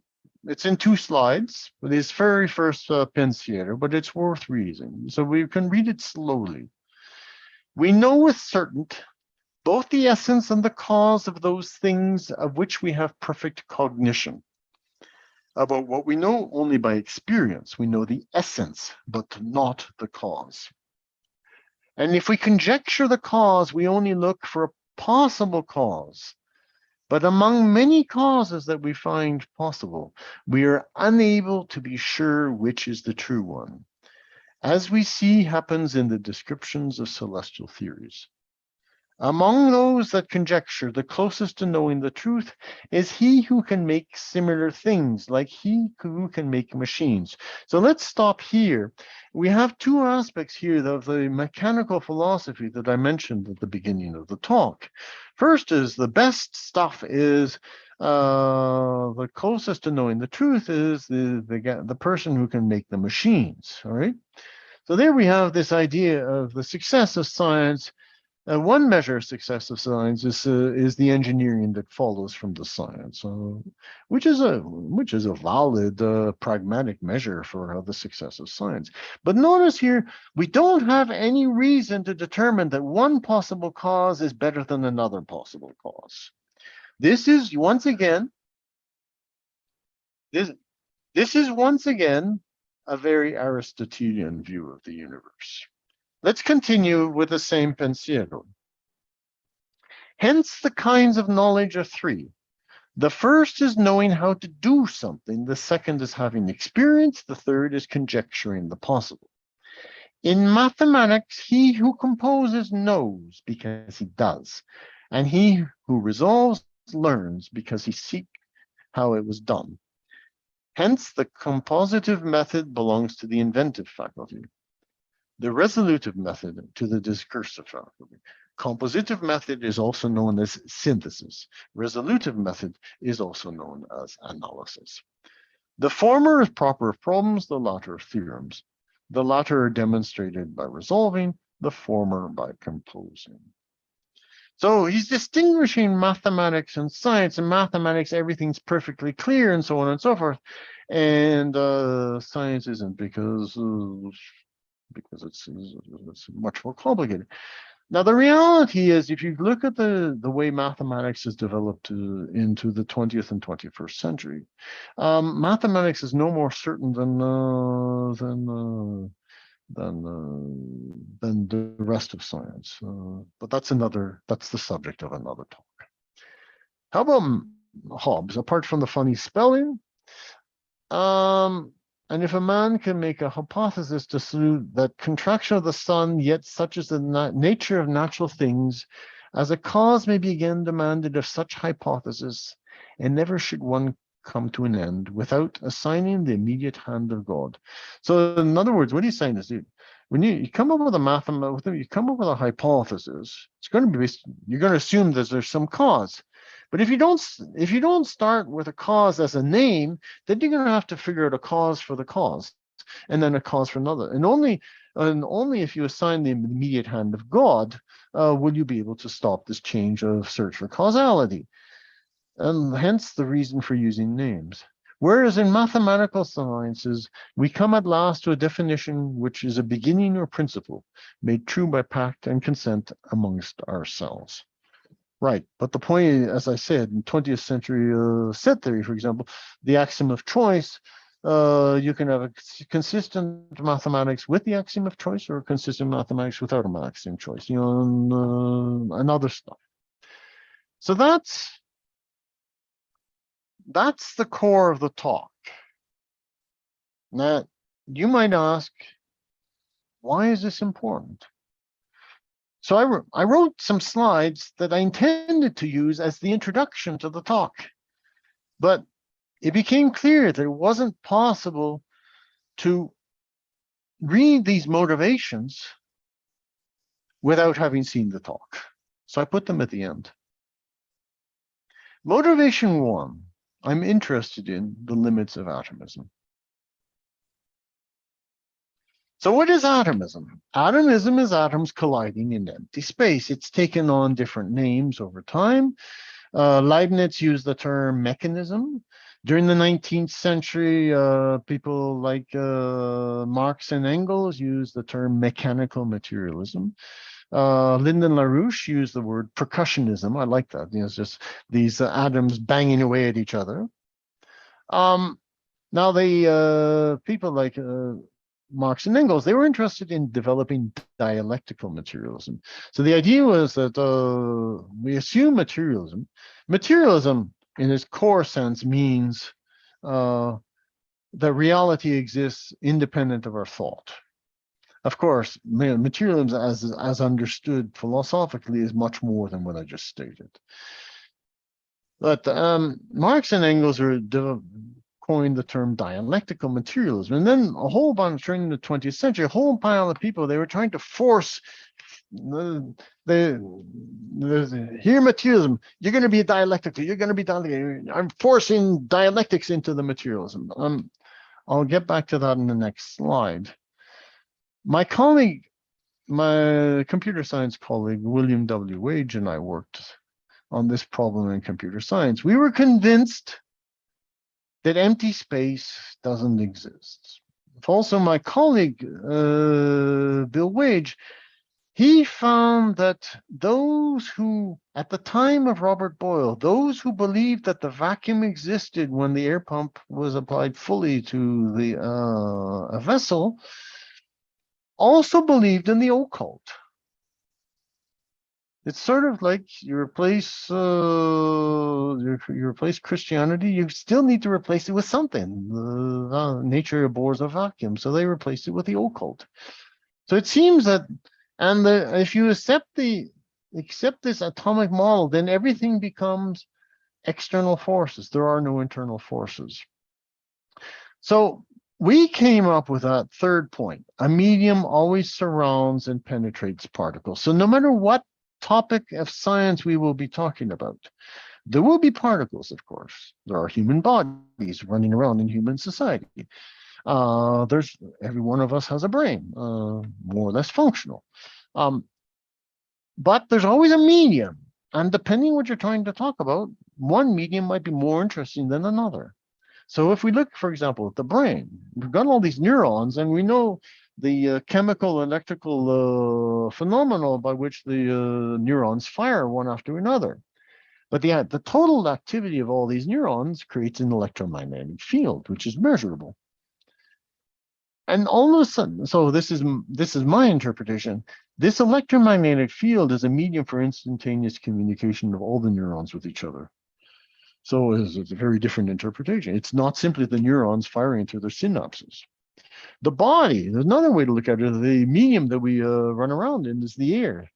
It's in 2 slides, with his very first Pensieri, but it's worth reading. So we can read it slowly. We know with certainty both the essence and the cause of those things of which we have perfect cognition. About what we know only by experience, we know the essence, but not the cause. And if we conjecture the cause, we only look for a possible cause. But among many causes that we find possible, we are unable to be sure which is the true one, as we see happens in the descriptions of celestial theories. Among those that conjecture, the closest to knowing the truth is he who can make similar things, like he who can make machines. So let's stop here. We have 2 aspects here of the mechanical philosophy that I mentioned at the beginning of the talk. First is the best stuff is the closest to knowing the truth is the person who can make the machines, all right? So there we have this idea of the success of science. One measure of success of science is the engineering that follows from the science, which is a valid pragmatic measure for the success of science. But notice here, we don't have any reason to determine that one possible cause is better than another possible cause. This is once again a very Aristotelian view of the universe. Let's continue with the same Pensiero. Hence, the kinds of knowledge are 3. The first is knowing how to do something. The second is having experience. The third is conjecturing the possible. In mathematics, he who composes knows because he does, and he who resolves learns because he seeks how it was done. Hence, the compositive method belongs to the inventive faculty. The resolutive method to the discursive faculty. Compositive method is also known as synthesis. Resolutive method is also known as analysis. The former is proper of problems, the latter of theorems. The latter are demonstrated by resolving, the former by composing. So he's distinguishing mathematics and science. In mathematics, everything's perfectly clear and so on and so forth. And science isn't because it's much more complicated. Now, the reality is, if you look at the way mathematics has developed into the 20th and 21st century, mathematics is no more certain than the rest of science. But that's the subject of another talk. How about Hobbes? Apart from the funny spelling, and if a man can make a hypothesis to salute that contraction of the sun, yet such is the nature of natural things, as a cause may be again demanded of such hypothesis, and never should one come to an end without assigning the immediate hand of God. So in other words, what he's saying is, when you come up with you come up with a hypothesis, it's going to be you're going to assume that there's some cause. But if you don't start with a cause as a name, then you're going to have to figure out a cause for the cause, and then a cause for another. And only if you assign the immediate hand of God will you be able to stop this change of search for causality. And hence the reason for using names. Whereas in mathematical sciences, we come at last to a definition which is a beginning or principle made true by pact and consent amongst ourselves. Right, but the point, as I said, in 20th century set theory, for example, the axiom of choice, you can have a consistent mathematics with the axiom of choice, or consistent mathematics without an axiom of choice, and other stuff. So that's the core of the talk. Now, you might ask, why is this important? So I wrote some slides that I intended to use as the introduction to the talk, but it became clear that it wasn't possible to read these motivations without having seen the talk. So I put them at the end. Motivation 1, I'm interested in the limits of atomism. So what is atomism? Atomism is atoms colliding in empty space. It's taken on different names over time. Leibniz used the term mechanism. During the 19th century, people like Marx and Engels used the term mechanical materialism. Lyndon LaRouche used the word percussionism. I like that. It's just these atoms banging away at each other. Now, the people like Marx and Engels, they were interested in developing dialectical materialism. So the idea was that we assume materialism. Materialism, in its core sense, means that reality exists independent of our thought. Of course, materialism as understood philosophically is much more than what I just stated. But Marx and Engels coined the term dialectical materialism. And then a whole bunch during the 20th century, a whole pile of people, they were trying to force here materialism, you're going to be dialectical, you're going to be dialectical. I'm forcing dialectics into the materialism. I'll get back to that in the next slide. My colleague, my computer science colleague, William W. Wage, and I worked on this problem in computer science. We were convinced that empty space doesn't exist. Also, my colleague, Bill Wage, he found that those who, at the time of Robert Boyle, those who believed that the vacuum existed when the air pump was applied fully to a vessel, also believed in the occult. It's sort of like you replace Christianity, you still need to replace it with something. Nature abhors a vacuum, so they replaced it with the occult. So it seems that, and if you accept this atomic model, then everything becomes external forces. There are no internal forces. So we came up with that third point. A medium always surrounds and penetrates particles. So no matter what topic of science we will be talking about, there will be particles, of course. There are human bodies running around in human society. Every one of us has a brain, more or less functional. But there's always a medium. And depending what you're trying to talk about, one medium might be more interesting than another. So if we look, for example, at the brain, we've got all these neurons, and we know the chemical, electrical phenomena by which the neurons fire one after another. But the total activity of all these neurons creates an electromagnetic field, which is measurable. And all of a sudden, so this is my interpretation, this electromagnetic field is a medium for instantaneous communication of all the neurons with each other. So it's a very different interpretation. It's not simply the neurons firing through their synapses. The body, there's another way to look at it. The medium that we run around in is the air.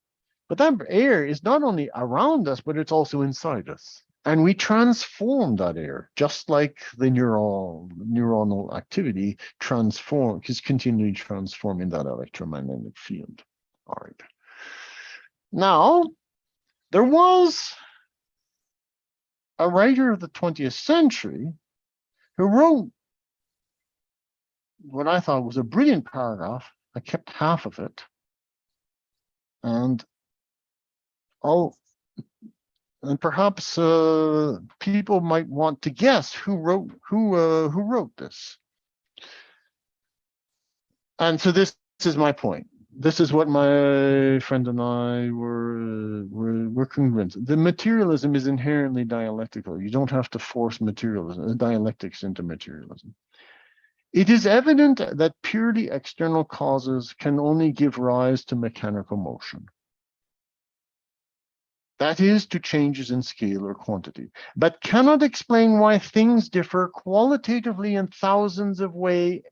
But that air is not only around us, but it's also inside us. And we transform that air, just like the neuronal activity is continually transforming that electromagnetic field. All right. Now, there was a writer of the 20th century who wrote what I thought was a brilliant paragraph. I kept half of it. And perhaps people might want to guess who wrote this. And so this is my point. This is what my friend and I were convinced. The materialism is inherently dialectical. You don't have to force dialectics into materialism. It is evident that purely external causes can only give rise to mechanical motion. that is, to changes in scale or quantity, but cannot explain why things differ qualitatively in thousands of ways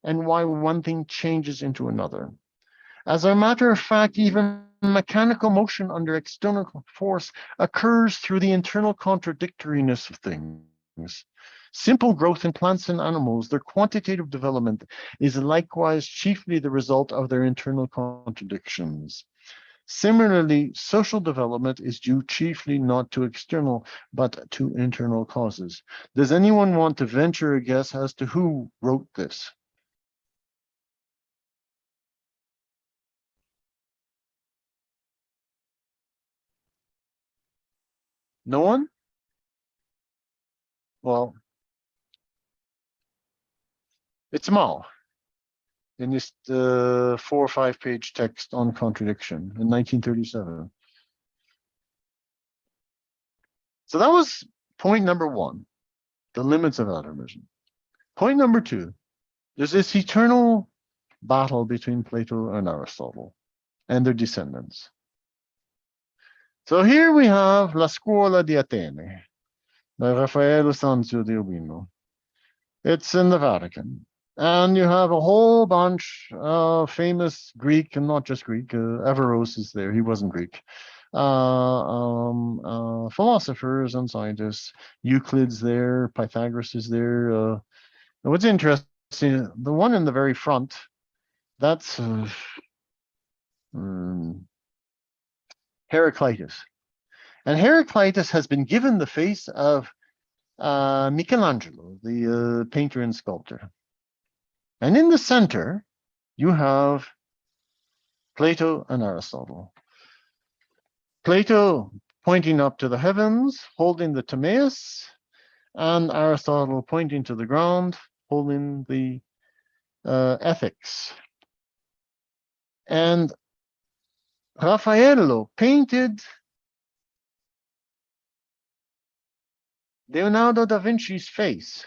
and why one thing changes into another. As a matter of fact, even mechanical motion under external force occurs through the internal contradictoriness of things. Simple growth in plants and animals, their quantitative development is likewise chiefly the result of their internal contradictions. Similarly, social development is due chiefly not to external, but to internal causes. Does anyone want to venture a guess as to who wrote this? No one? Well, it's Mao in this 4 or 5 page text on contradiction in 1937. So that was point number 1, the limits of atomism. Point number 2, there's this eternal battle between Plato and Aristotle and their descendants. So here we have La Scuola di Atene by Raffaello Sanzio di Urbino. It's in the Vatican. And you have a whole bunch of famous Greek, and not just Greek, Averroes is there, he wasn't Greek, philosophers and scientists. Euclid's there, Pythagoras is there. What's interesting, the one in the very front, that's Heraclitus. And Heraclitus has been given the face of Michelangelo, the painter and sculptor. And in the center, you have Plato and Aristotle. Plato pointing up to the heavens, holding the Timaeus, and Aristotle pointing to the ground, holding the Ethics. And Raffaello painted Leonardo da Vinci's face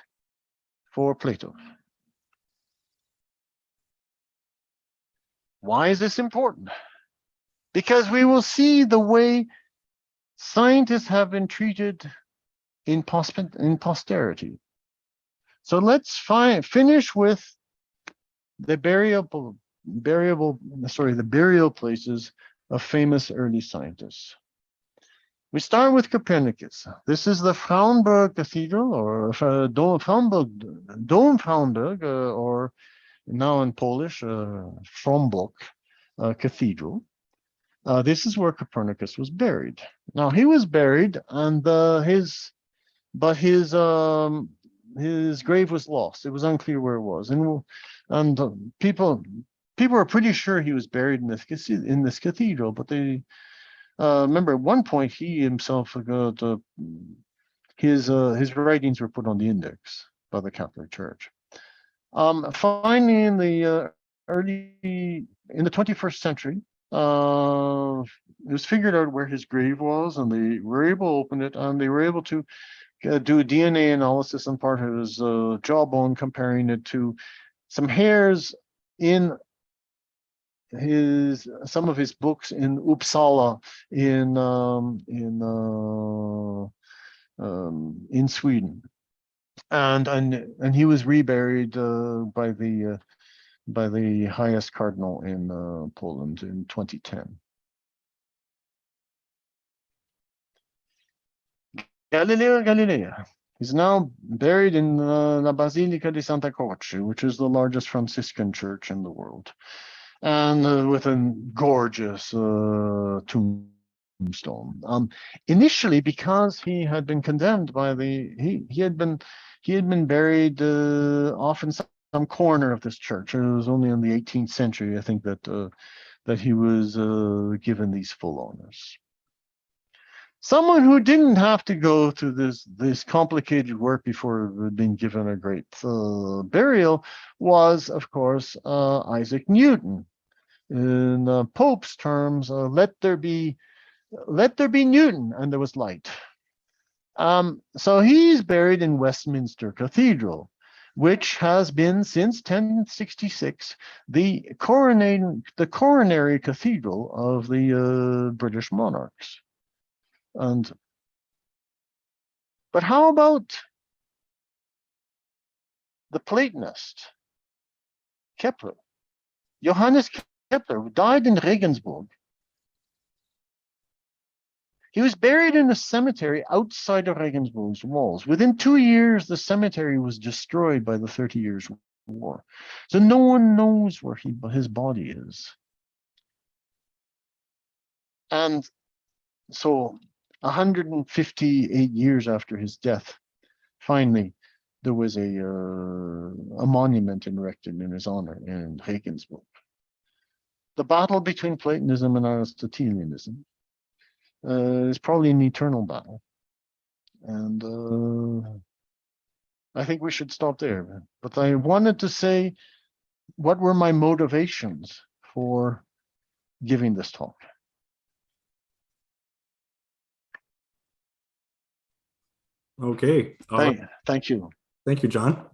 for Plato. Why is this important? Because we will see the way scientists have been treated in posterity. So let's finish with the burial places of famous early scientists. We start with Copernicus. This is the Frauenburg Cathedral, or Domfrauenburg, or now in Polish, Fromburg Cathedral. This is where Copernicus was buried. Now he was buried, and his grave was lost. It was unclear where it was, and people are pretty sure he was buried in this cathedral. But they remember at one point he himself got his writings were put on the index by the Catholic Church. Finally, in the 21st century, it was figured out where his grave was, and they were able to open it, and they were able to do DNA analysis on part of his jawbone, comparing it to some hairs in some of his books in Uppsala in Sweden, and he was reburied by the highest cardinal in Poland in 2010. Galileo Galilei is now buried in La Basilica di Santa Croce, which is the largest Franciscan church in the world, and with a gorgeous tombstone. Initially, because he had been condemned by he had been buried off in some corner of this church. It was only in the 18th century, I think, that he was given these full honors. Someone who didn't have to go through this complicated work before being given a great burial was, of course, Isaac Newton. In Pope's terms, let there be Newton, and there was light. So he's buried in Westminster Cathedral, which has been since 1066 the coronary cathedral of the British monarchs. But how about the Platonist, Kepler? Johannes Kepler died in Regensburg. He was buried in a cemetery outside of Regensburg's walls. Within 2 years, the cemetery was destroyed by the 30 Years' War. So no one knows where his body is. And so 158 years after his death, finally, there was a monument erected in his honor in Regensburg. The battle between Platonism and Aristotelianism is probably an eternal battle. And I think we should stop there. But I wanted to say, what were my motivations for giving this talk? Okay. Thank you. Thank you, John.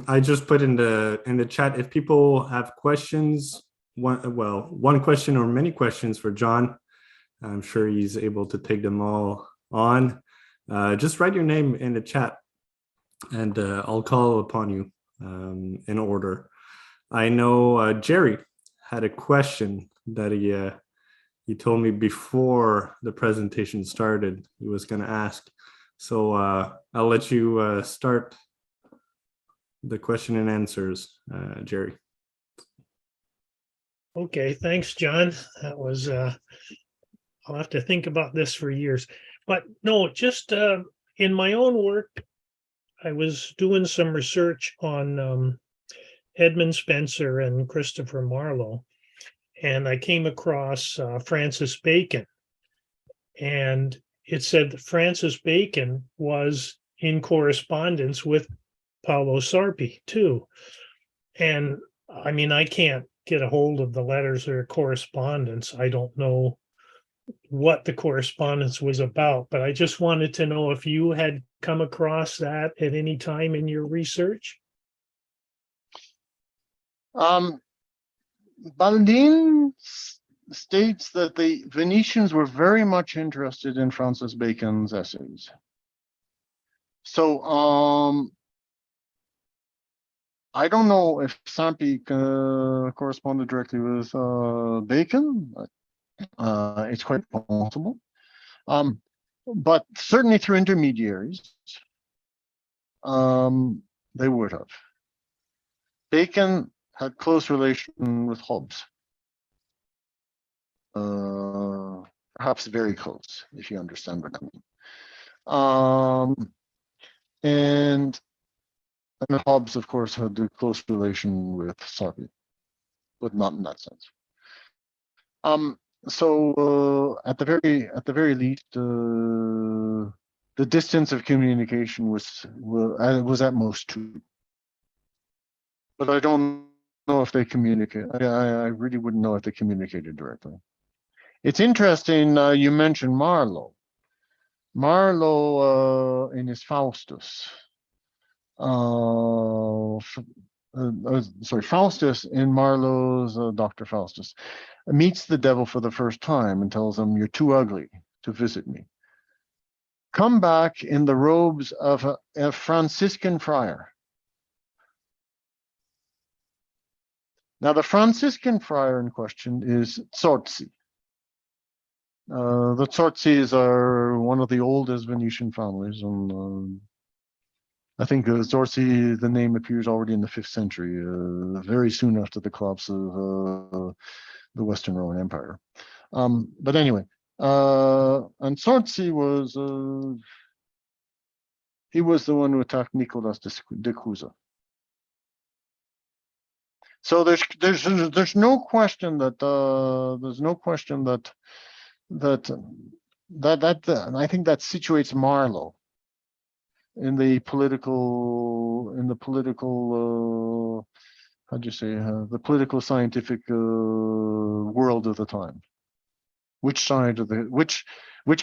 I just put in the chat, if people have questions, one question or many questions for John, I'm sure he's able to take them all on. Just write your name in the chat and I'll call upon you in order. I know Jerry had a question that he told me before the presentation started he was going to ask. So I'll let you start the question and answers, Jerry. Okay, thanks, John. That was, I'll have to think about this for years. But no, just in my own work, I was doing some research on Edmund Spencer and Christopher Marlowe, and I came across Francis Bacon. And it said that Francis Bacon was in correspondence with Paolo Sarpi too. And I mean, I can't get a hold of the letters or correspondence. I don't know what the correspondence was about, but I just wanted to know if you had come across that at any time in your research. Baldin states that the Venetians were very much interested in Francis Bacon's essays. So I don't know if Sarpy corresponded directly with Bacon. It's quite possible. But certainly through intermediaries, they would have. Bacon had close relation with Hobbes. Perhaps very close, if you understand what I mean. And Hobbes, of course, had a close relation with Sarpy, but not in that sense. So at the very least, the distance of communication was at most 2. But I don't know if they communicate. I really wouldn't know if they communicated directly. It's interesting you mentioned Marlowe. Marlowe in his Faustus. Faustus in Marlowe's Dr. Faustus meets the devil for the first time and tells him, "You're too ugly to visit me. Come back in the robes of a Franciscan friar." Now, the Franciscan friar in question is Zorzi. The Zorzis are one of the oldest Venetian families, and I think Zorzi, the name appears already in the 5th century, very soon after the collapse of the Western Roman Empire. But anyway, and Zorzi was he was the one who attacked Nicolaus de Cusa. So there's no question that I think that situates Marlowe in the political how'd you say the political scientific world of the time. Which side of which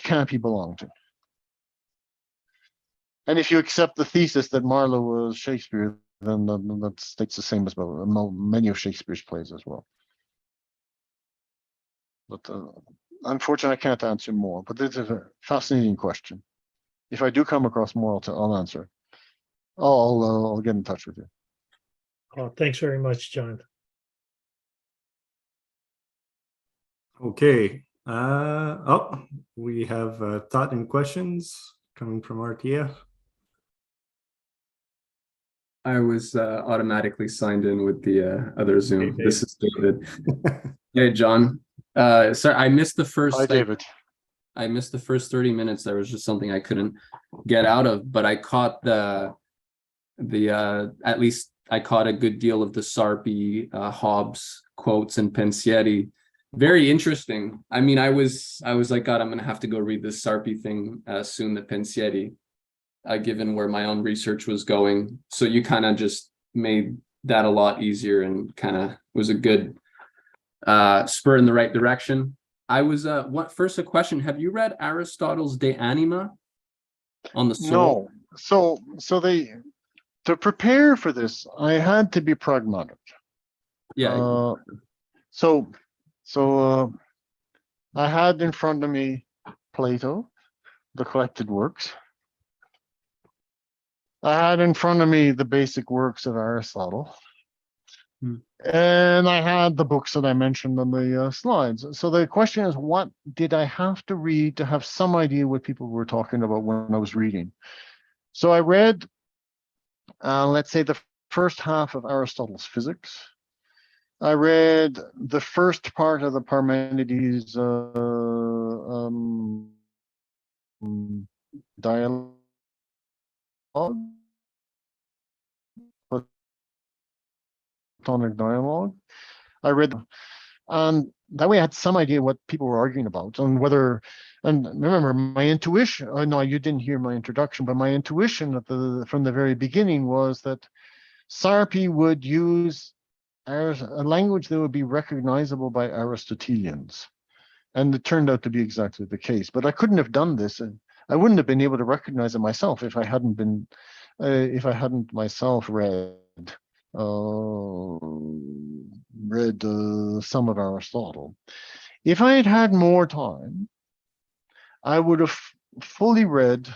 camp he belonged to. And if you accept the thesis that Marlowe was Shakespeare, then that states the same as many of Shakespeare's plays as well. But unfortunately, I can't answer more, but this is a fascinating question. If I do come across more, I'll answer. I'll get in touch with you. Oh, thanks very much, John. Okay. We have thought and questions coming from RTF. I was automatically signed in with the other Zoom. Hey, this is David. Hey, John. Sorry, I missed the first. Hi, David. I missed the first 30 minutes. There was just something I couldn't get out of, but I caught at least I caught a good deal of the Sarpy, Hobbes quotes and Pensieri. Very interesting. I mean, I was like, God, I'm gonna have to go read this Sarpy thing soon, the Pensieri, given where my own research was going. So you kind of just made that a lot easier and kind of was a good spur in the right direction. I was first a question. Have you read Aristotle's De Anima on the soul? No. So to prepare for this, I had to be pragmatic. Yeah. So I had in front of me Plato, the collected works. I had in front of me the basic works of Aristotle. And I had the books that I mentioned on the slides. So the question is, what did I have to read to have some idea what people were talking about when I was reading? So I read, let's say, the first half of Aristotle's Physics. I read the first part of the Parmenides Dialectical. Platonic dialogue. I read, and that way I had some idea what people were arguing about and whether. And remember, my intuition. Oh no, you didn't hear my introduction, but my intuition from the very beginning was that Sarpy would use a language that would be recognizable by Aristotelians, and it turned out to be exactly the case. But I couldn't have done this, and I wouldn't have been able to recognize it myself if I hadn't myself read some of Aristotle. If I had had more time, I would have fully read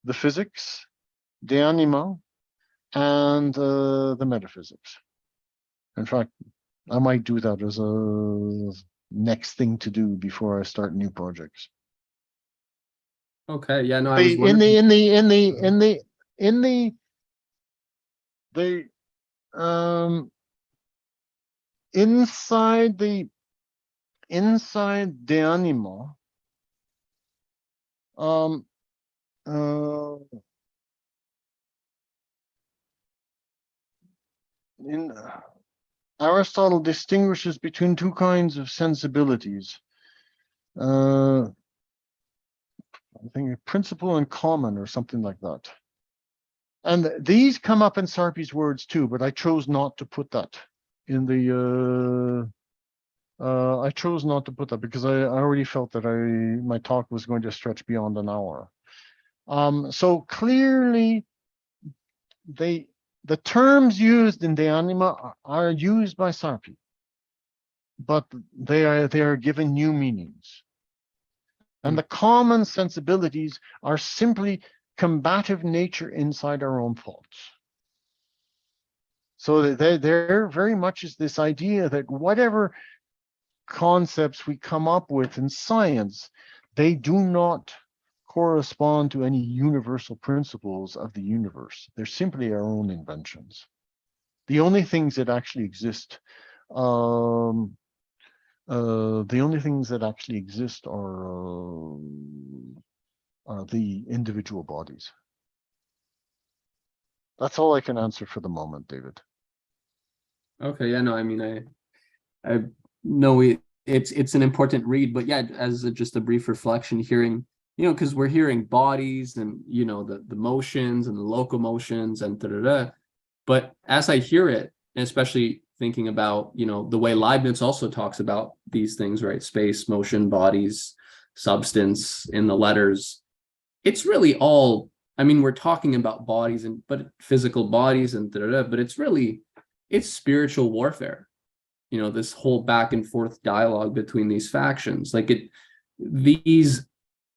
the Physics, De Anima, and the Metaphysics. In fact, I might do that as a next thing to do before I start new projects. Okay. Yeah. No. I was wondering... inside De Anima, Aristotle distinguishes between two kinds of sensibilities. I think principle and common or something like that. And these come up in Sarpy's words too, but I chose not to put that in the. I chose not to put that because I already felt that my talk was going to stretch beyond an hour. So clearly, the terms used in De Anima are used by Sarpy, but they are given new meanings. And the common sensibilities are simply combative nature inside our own thoughts. So there very much is this idea that whatever concepts we come up with in science, they do not correspond to any universal principles of the universe. They're simply our own inventions. The only things that actually exist, are the individual bodies. That's all I can answer for the moment, David. Okay. Yeah. No. I mean, I know it's an important read, but yeah, as just a brief reflection, hearing, because we're hearing bodies and the motions and the locomotions and but as I hear it, and especially thinking about the way Leibniz also talks about these things, right? Space, motion, bodies, substance in the letters. It's really all. I mean, we're talking about bodies but physical bodies and but it's spiritual warfare. this whole back and forth dialogue between these factions. Like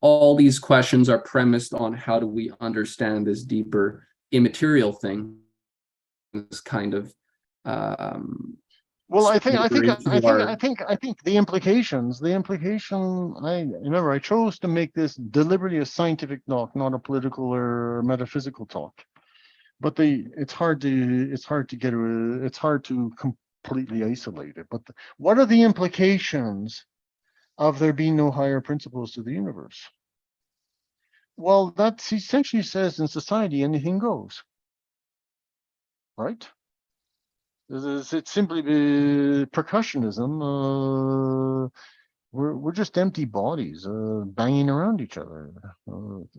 all these questions are premised on how do we understand this deeper immaterial thing, this kind of well, I think the implication, I remember I chose to make this deliberately a scientific talk, not a political or metaphysical talk. But it's hard to completely isolate it. But what are the implications of there being no higher principles to the universe? Well, that essentially says in society anything goes, right? It's simply percussionism. We're just empty bodies banging around each other.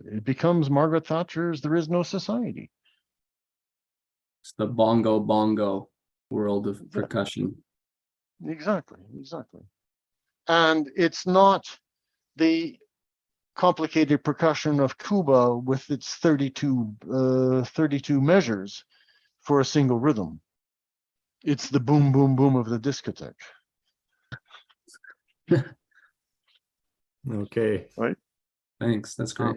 It becomes Margaret Thatcher's "There is no society." It's the bongo world of percussion. Exactly. And it's not the complicated percussion of Cuba with its 32 measures for a single rhythm. It's the boom, boom, boom of the discotheque. Okay. Right. Thanks. That's great.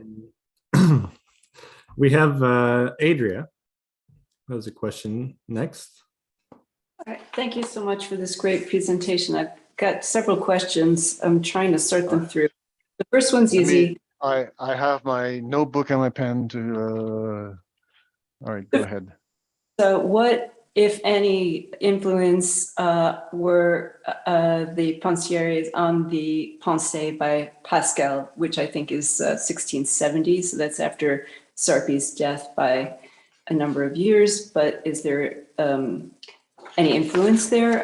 We have Adria. That was a question next. All right. Thank you so much for this great presentation. I've got several questions. I'm trying to sort them through. The first one's easy. I have my notebook and my pen to. All right, go ahead. So, what, if any, influence were the Pensieri on the Pensée by Pascal, which I think is 1670? So that's after Sarpy's death by a number of years. But is there any influence there?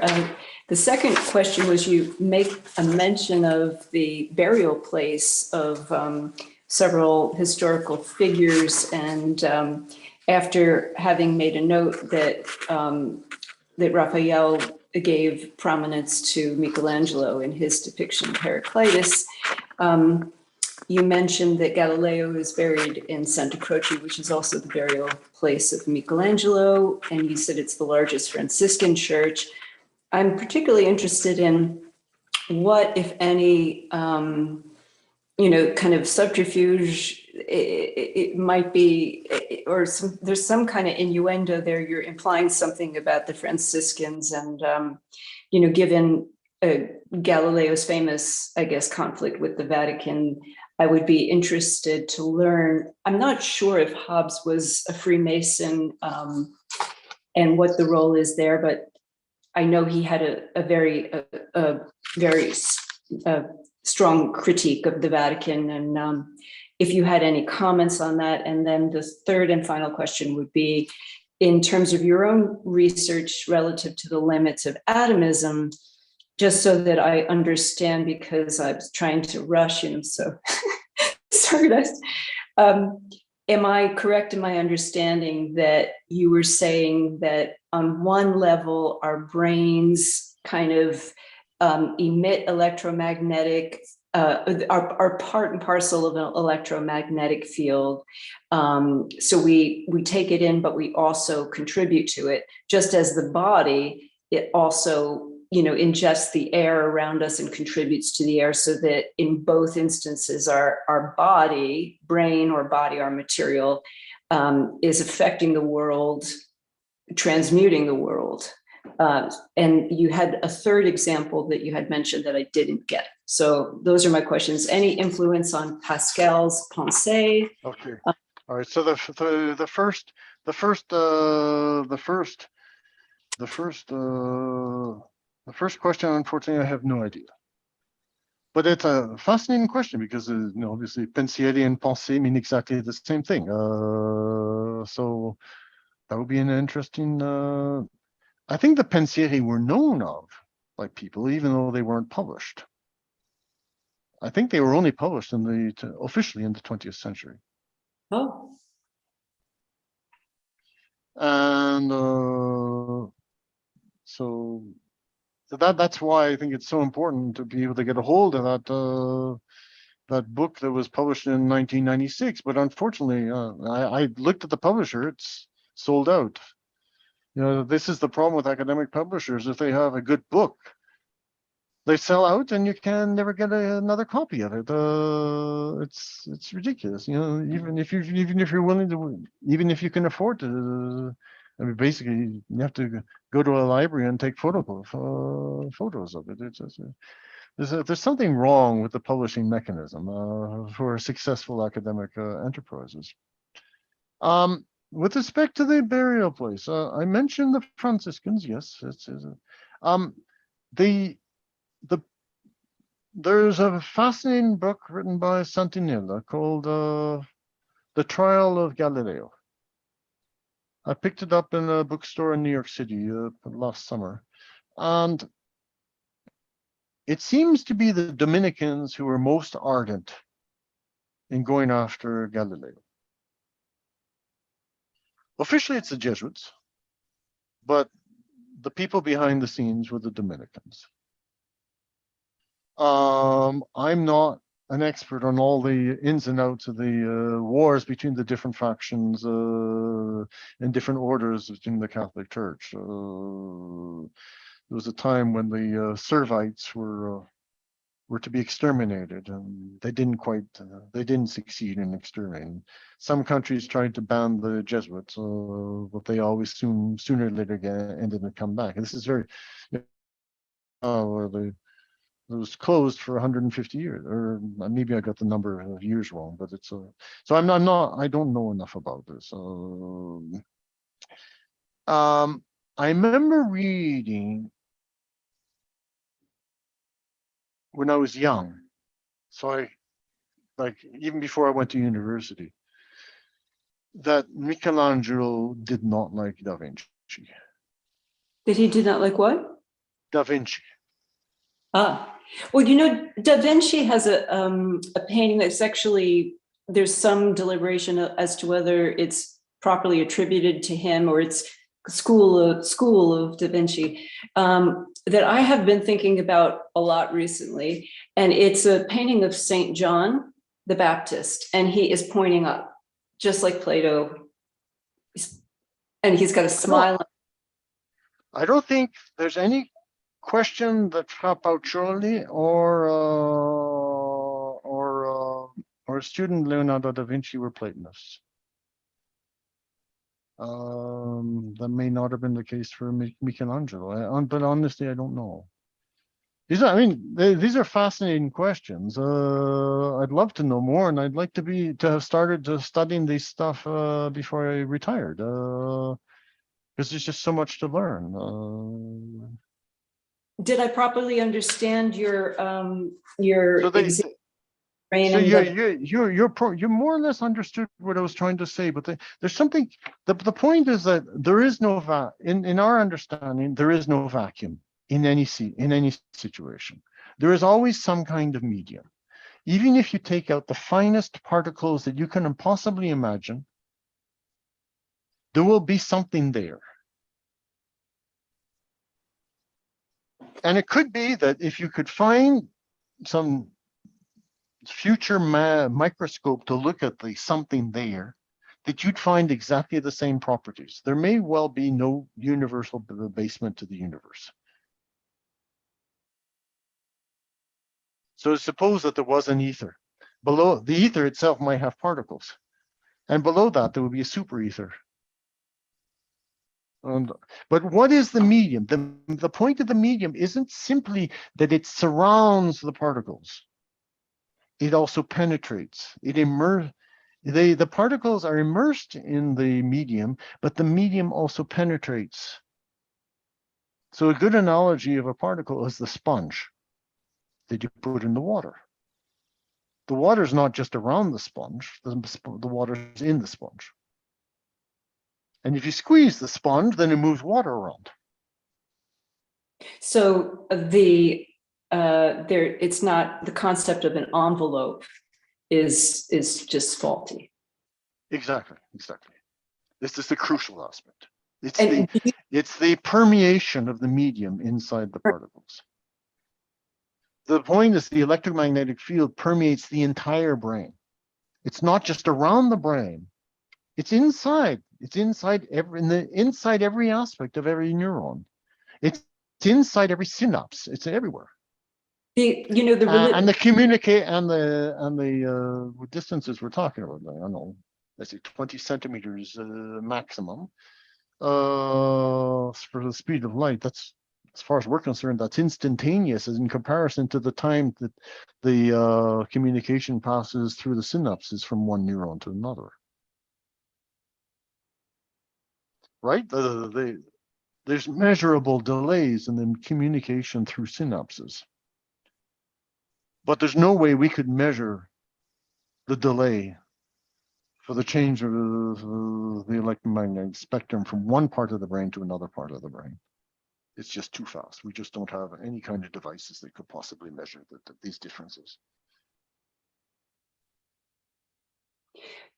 The second question was, you make a mention of the burial place of several historical figures, and after having made a note that that Raphael gave prominence to Michelangelo in his depiction of Heraclitus, you mentioned that Galileo is buried in Santa Croce, which is also the burial place of Michelangelo, and you said it's the largest Franciscan church. I'm particularly interested in what, if any, kind of subterfuge it might be, or there's some kind of innuendo there. You're implying something about the Franciscans, and given Galileo's famous, I guess, conflict with the Vatican, I would be interested to learn. I'm not sure if Hobbes was a Freemason and what the role is there, but I know he had a very strong critique of the Vatican, and if you had any comments on that. And then the third and final question would be, in terms of your own research relative to the limits of atomism, just so that I understand, because I was trying to rush, so sorry, guys. Am I correct in my understanding that you were saying that on one level, our brains kind of emit electromagnetic, are part and parcel of an electromagnetic field. So we take it in, but we also contribute to it, just as the body, it also ingests the air around us and contributes to the air, so that in both instances, our body, brain or body, our material, is affecting the world, transmuting the world. And you had a third example that you had mentioned that I didn't get. So those are my questions. Any influence on Pascal's Pensée? Okay. All right. So the first question, unfortunately, I have no idea. But it's a fascinating question, because obviously Pensieri and Pensée mean exactly the same thing. So that would be an interesting. I think the Pensieri were known of by people, even though they weren't published. I think they were only published officially in the 20th century. Oh. And so that's why I think it's so important to be able to get a hold of that book that was published in 1996. But unfortunately, I looked at the publisher; it's sold out. You know, this is the problem with academic publishers. If they have a good book, they sell out and you can never get another copy of it. It's ridiculous. You know, even if you're willing to, even if you can afford to, I mean, basically you have to go to a library and take photos of it. There's something wrong with the publishing mechanism for successful academic enterprises. With respect to the burial place, I mentioned the Franciscans. Yes, there's a fascinating book written by Santinella called The Trial of Galileo. I picked it up in a bookstore in New York City last summer, and it seems to be the Dominicans who were most ardent in going after Galileo. Officially, it's the Jesuits, but the people behind the scenes were the Dominicans. I'm not an expert on all the ins and outs of the wars between the different factions and different orders within the Catholic Church. There was a time when the Servites were to be exterminated, and they didn't succeed in exterminating. Some countries tried to ban the Jesuits, but they always sooner or later ended up come back. And this is very, it was closed for 150 years, or maybe I got the number of years wrong, but it's so I don't know enough about this. I remember reading when I was young, so even before I went to university, that Michelangelo did not like Da Vinci. That he did not like what? Da Vinci. Ah, well, you know, Da Vinci has a painting that's actually, there's some deliberation as to whether it's properly attributed to him or it's school of Da Vinci, that I have been thinking about a lot recently. And it's a painting of St. John the Baptist, and he is pointing up, just like Plato. And he's got a smile. I don't think there's any question that Fra Pacioli or student Leonardo da Vinci were Platonists. That may not have been the case for Michelangelo, but honestly, I don't know. These are fascinating questions. I'd love to know more, and I'd like to have started studying this stuff before I retired, because there's just so much to learn. Did I properly understand your you more or less understood what I was trying to say, but there's something. The point is that there is no in our understanding, there is no vacuum in any situation. There is always some kind of medium. Even if you take out the finest particles that you can possibly imagine, there will be something there. And it could be that if you could find some future microscope to look at the something there, that you'd find exactly the same properties. There may well be no universal basement to the universe. So suppose that there was an ether. Below the ether itself might have particles. And below that, there would be a super ether. But what is the medium? The point of the medium isn't simply that it surrounds the particles. It also penetrates. The particles are immersed in the medium, but the medium also penetrates. So a good analogy of a particle is the sponge that you put in the water. The water is not just around the sponge, the water is in the sponge. And if you squeeze the sponge, then it moves water around. So it's not, the concept of an envelope is just faulty. Exactly. This is the crucial aspect. It's the permeation of the medium inside the particles. The point is the electromagnetic field permeates the entire brain. It's not just around the brain, it's inside It's inside every aspect of every neuron. It's inside every synapse. It's everywhere. And the communicate and the distances we're talking about. I don't know. Let's say 20 centimeters maximum for the speed of light. That's, as far as we're concerned, that's instantaneous as in comparison to the time that the communication passes through the synapses from one neuron to another. Right? There's measurable delays in the communication through synapses. But there's no way we could measure the delay for the change of the electromagnetic spectrum from one part of the brain to another part of the brain. It's just too fast. We just don't have any kind of devices that could possibly measure these differences.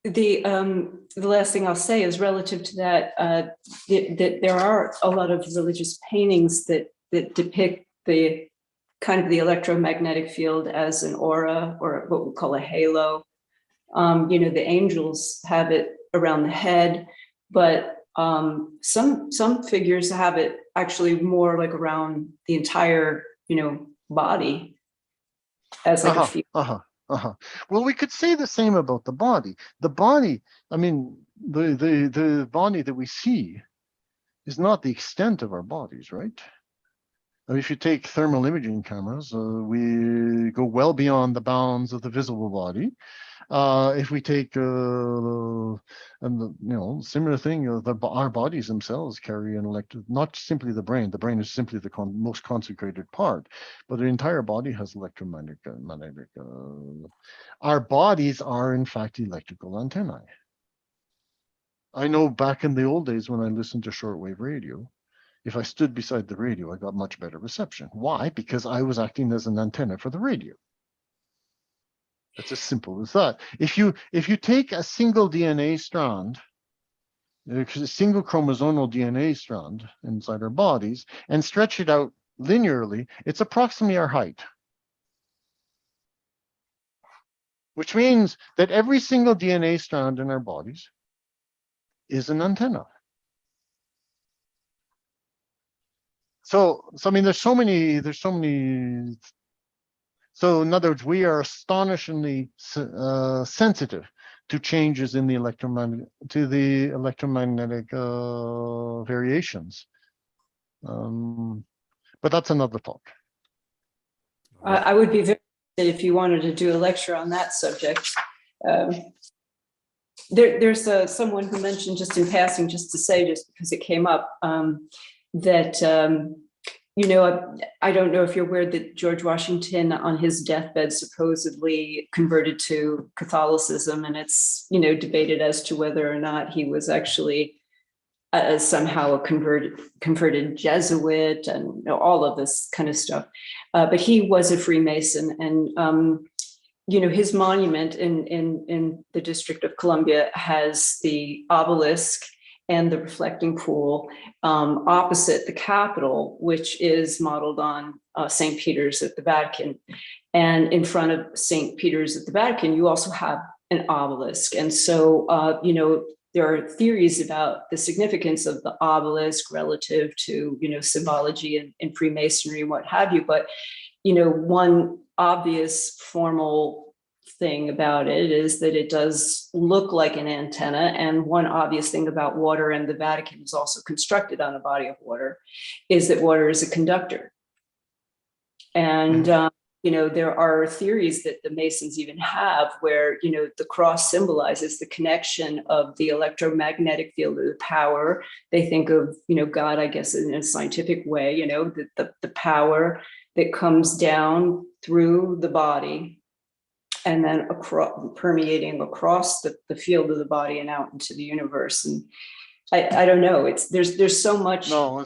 The last thing I'll say is relative to that, that there are a lot of religious paintings that depict the kind of the electromagnetic field as an aura, or what we call a halo. The angels have it around the head, but some figures have it actually more like around the entire, body as like a field. Well, we could say the same about the body. The body, I mean, the body that we see is not the extent of our bodies, right? I mean, if you take thermal imaging cameras, we go well beyond the bounds of the visible body. If we take, similar thing, our bodies themselves carry an not simply the brain. The brain is simply the most concentrated part, but the entire body has electromagnetic. Our bodies are, in fact, electrical antennae. I know back in the old days when I listened to shortwave radio, if I stood beside the radio, I got much better reception. Why? Because I was acting as an antenna for the radio. It's as simple as that. If you take a single DNA strand, a single chromosomal DNA strand inside our bodies, and stretch it out linearly, it's approximately our height. Which means that every single DNA strand in our bodies is an antenna. So I mean, there's so many. So in other words, we are astonishingly sensitive to changes in the electromagnetic variations. But that's another talk. I would be very interested if you wanted to do a lecture on that subject. There's someone who mentioned just in passing, just to say, just because it came up, that I don't know if you're aware that George Washington on his deathbed supposedly converted to Catholicism, and it's, debated as to whether or not he was actually somehow a converted Jesuit and all of this kind of stuff. But he was a Freemason, and his monument in the District of Columbia has the obelisk and the reflecting pool opposite the Capitol, which is modeled on St. Peter's at the Vatican. And in front of St. Peter's at the Vatican, you also have an obelisk. And so, there are theories about the significance of the obelisk relative to, symbology and Freemasonry and what have you. But, one obvious formal thing about it is that it does look like an antenna. And one obvious thing about water, and the Vatican is also constructed on a body of water, is that water is a conductor. And, there are theories that the Masons even have where, the cross symbolizes the connection of the electromagnetic field of the power. They think of, God, I guess, in a scientific way, the power that comes down through the body and then permeating across the field of the body and out into the universe. And I don't know. There's so much. No,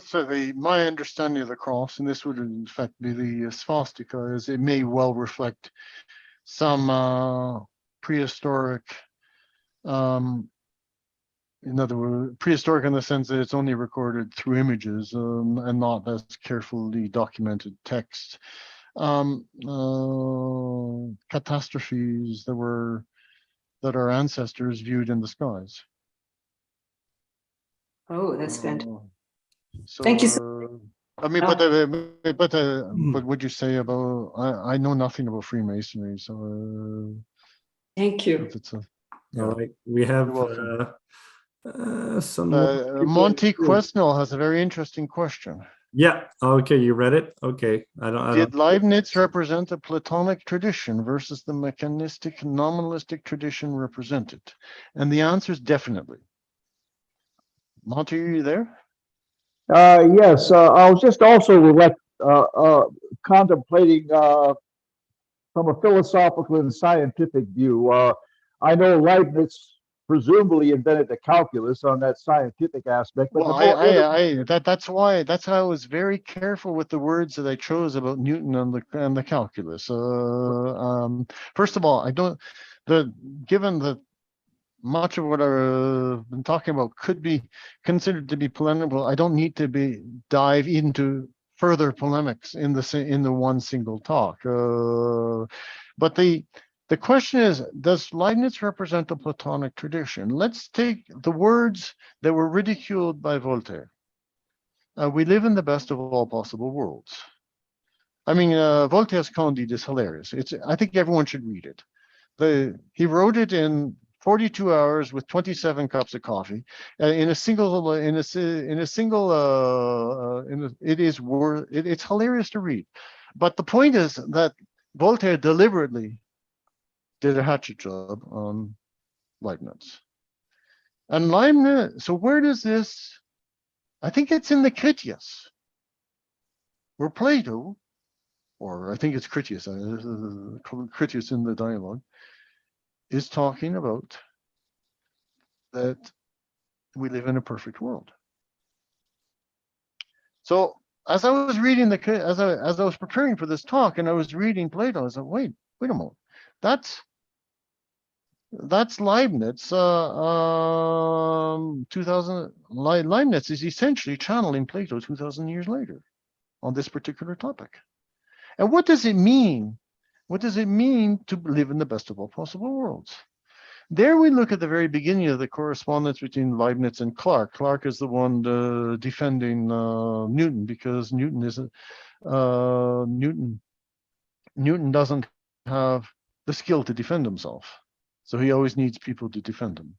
my understanding of the cross, and this would in fact be the swastika, is it may well reflect some prehistoric. In other words, prehistoric in the sense that it's only recorded through images and not as carefully documented text. Catastrophes that our ancestors viewed in the skies. Oh, that's fantastic. So, Thank you. I mean, but would you say about? I know nothing about Freemasonry, so Thank you. if it's a, All right, we have You're some more people in Monty the queue. Quesnel has a very interesting question. Yeah. Okay, you read it. Okay, I don't. Did Leibniz represent a Platonic tradition versus the mechanistic nominalistic tradition represented? And the answer is definitely. Monty, are you there? Yes, I was just also contemplating from a philosophical and scientific view. I know Leibniz presumably invented the calculus on that scientific aspect, but Well, that's why I was very careful with the words that I chose about Newton and the calculus. First of all, given that much of what I've been talking about could be considered to be polemical, I don't need to dive into further polemics in the one single talk. But the question is, does Leibniz represent a Platonic tradition? Let's take the words that were ridiculed by Voltaire. We live in the best of all possible worlds. I mean, Voltaire's Candide is hilarious. I think everyone should read it. He wrote it in 42 hours with 27 cups of coffee it's hilarious to read. But the point is that Voltaire deliberately did a hatchet job on Leibniz. And Leibniz, so where does this, I think it's in the Critias, where Plato, or I think it's Critias, Critias in the dialogue, is talking about that we live in a perfect world. So as I was reading as I was preparing for this talk and I was reading Plato, I was like, wait a moment. That's Leibniz. 2000 Leibniz is essentially channeling Plato 2,000 years later on this particular topic. And what does it mean? What does it mean to live in the best of all possible worlds? There we look at the very beginning of the correspondence between Leibniz and Clarke. Clarke is the one defending Newton, because Newton doesn't have the skill to defend himself. So he always needs people to defend him.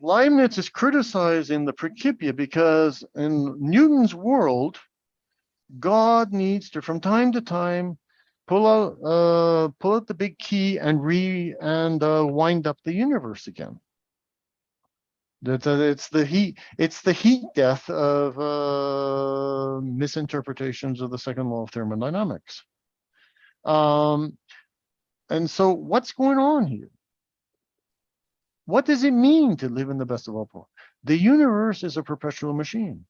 Leibniz is criticized in the Principia because in Newton's world, God needs to, from time to time, pull out the big key and wind up the universe again. It's the heat death of misinterpretations of the second law of thermodynamics. And so what's going on here? What does it mean to live in the best of all worlds? The universe is a perpetual machine.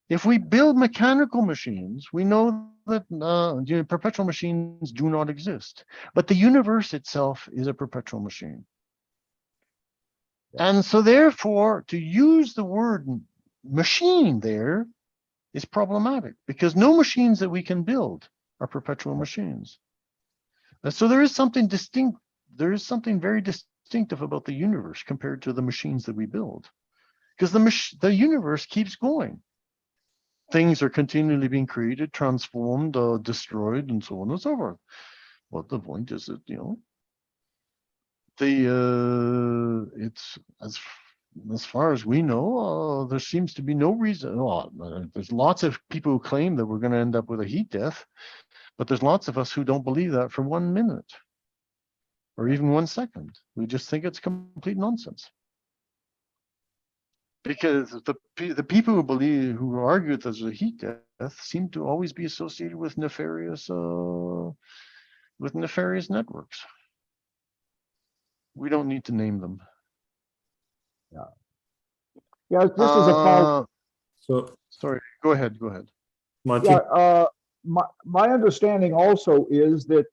If we build mechanical machines, we know that perpetual machines do not exist. But the universe itself is a perpetual machine. And so therefore, to use the word machine there is problematic, because no machines that we can build are perpetual machines. And so there is something distinct. There is something very distinctive about the universe compared to the machines that we build, because the universe keeps going. Things are continually being created, transformed, destroyed, and so on and so forth. Well, the point is that, it's as far as we know, there seems to be no reason. There's lots of people who claim that we're going to end up with a heat death, but there's lots of us who don't believe that for 1 minute or even 1 second. We just think it's complete nonsense. Because the people who argue that there's a heat death seem to always be associated with nefarious networks. We don't need to name them. Yeah, just as a follow. So Sorry, go ahead. Monty, Yeah, my understanding also is that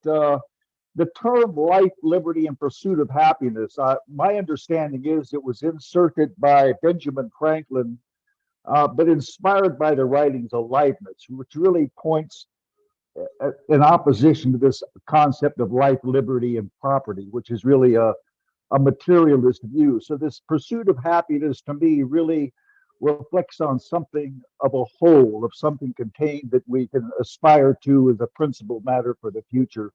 the term life, liberty, and pursuit of happiness, my understanding is it was inserted by Benjamin Franklin, but inspired by the writings of Leibniz, which really points in opposition to this concept of life, liberty, and property, which is really a materialist view. So this pursuit of happiness to me really reflects on something of a whole, of something contained that we can aspire to as a principal matter for the future.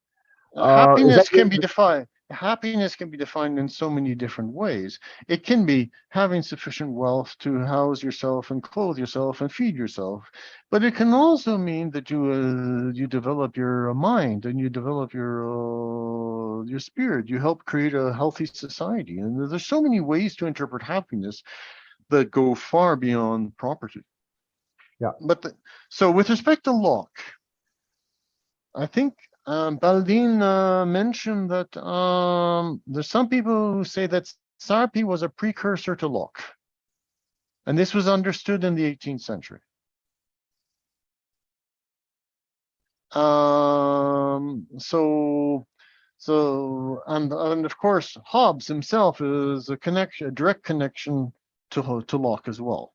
Happiness can be defined. Happiness can be defined in so many different ways. It can be having sufficient wealth to house yourself and clothe yourself and feed yourself, but it can also mean that you develop your mind and you develop your spirit. You help create a healthy society, and there's so many ways to interpret happiness that go far beyond property. Yeah. But so with respect to Locke, I think Baldin mentioned that there's some people who say that Sarpy was a precursor to Locke, and this was understood in the 18th century. And of course, Hobbes himself is a direct connection to Locke as well.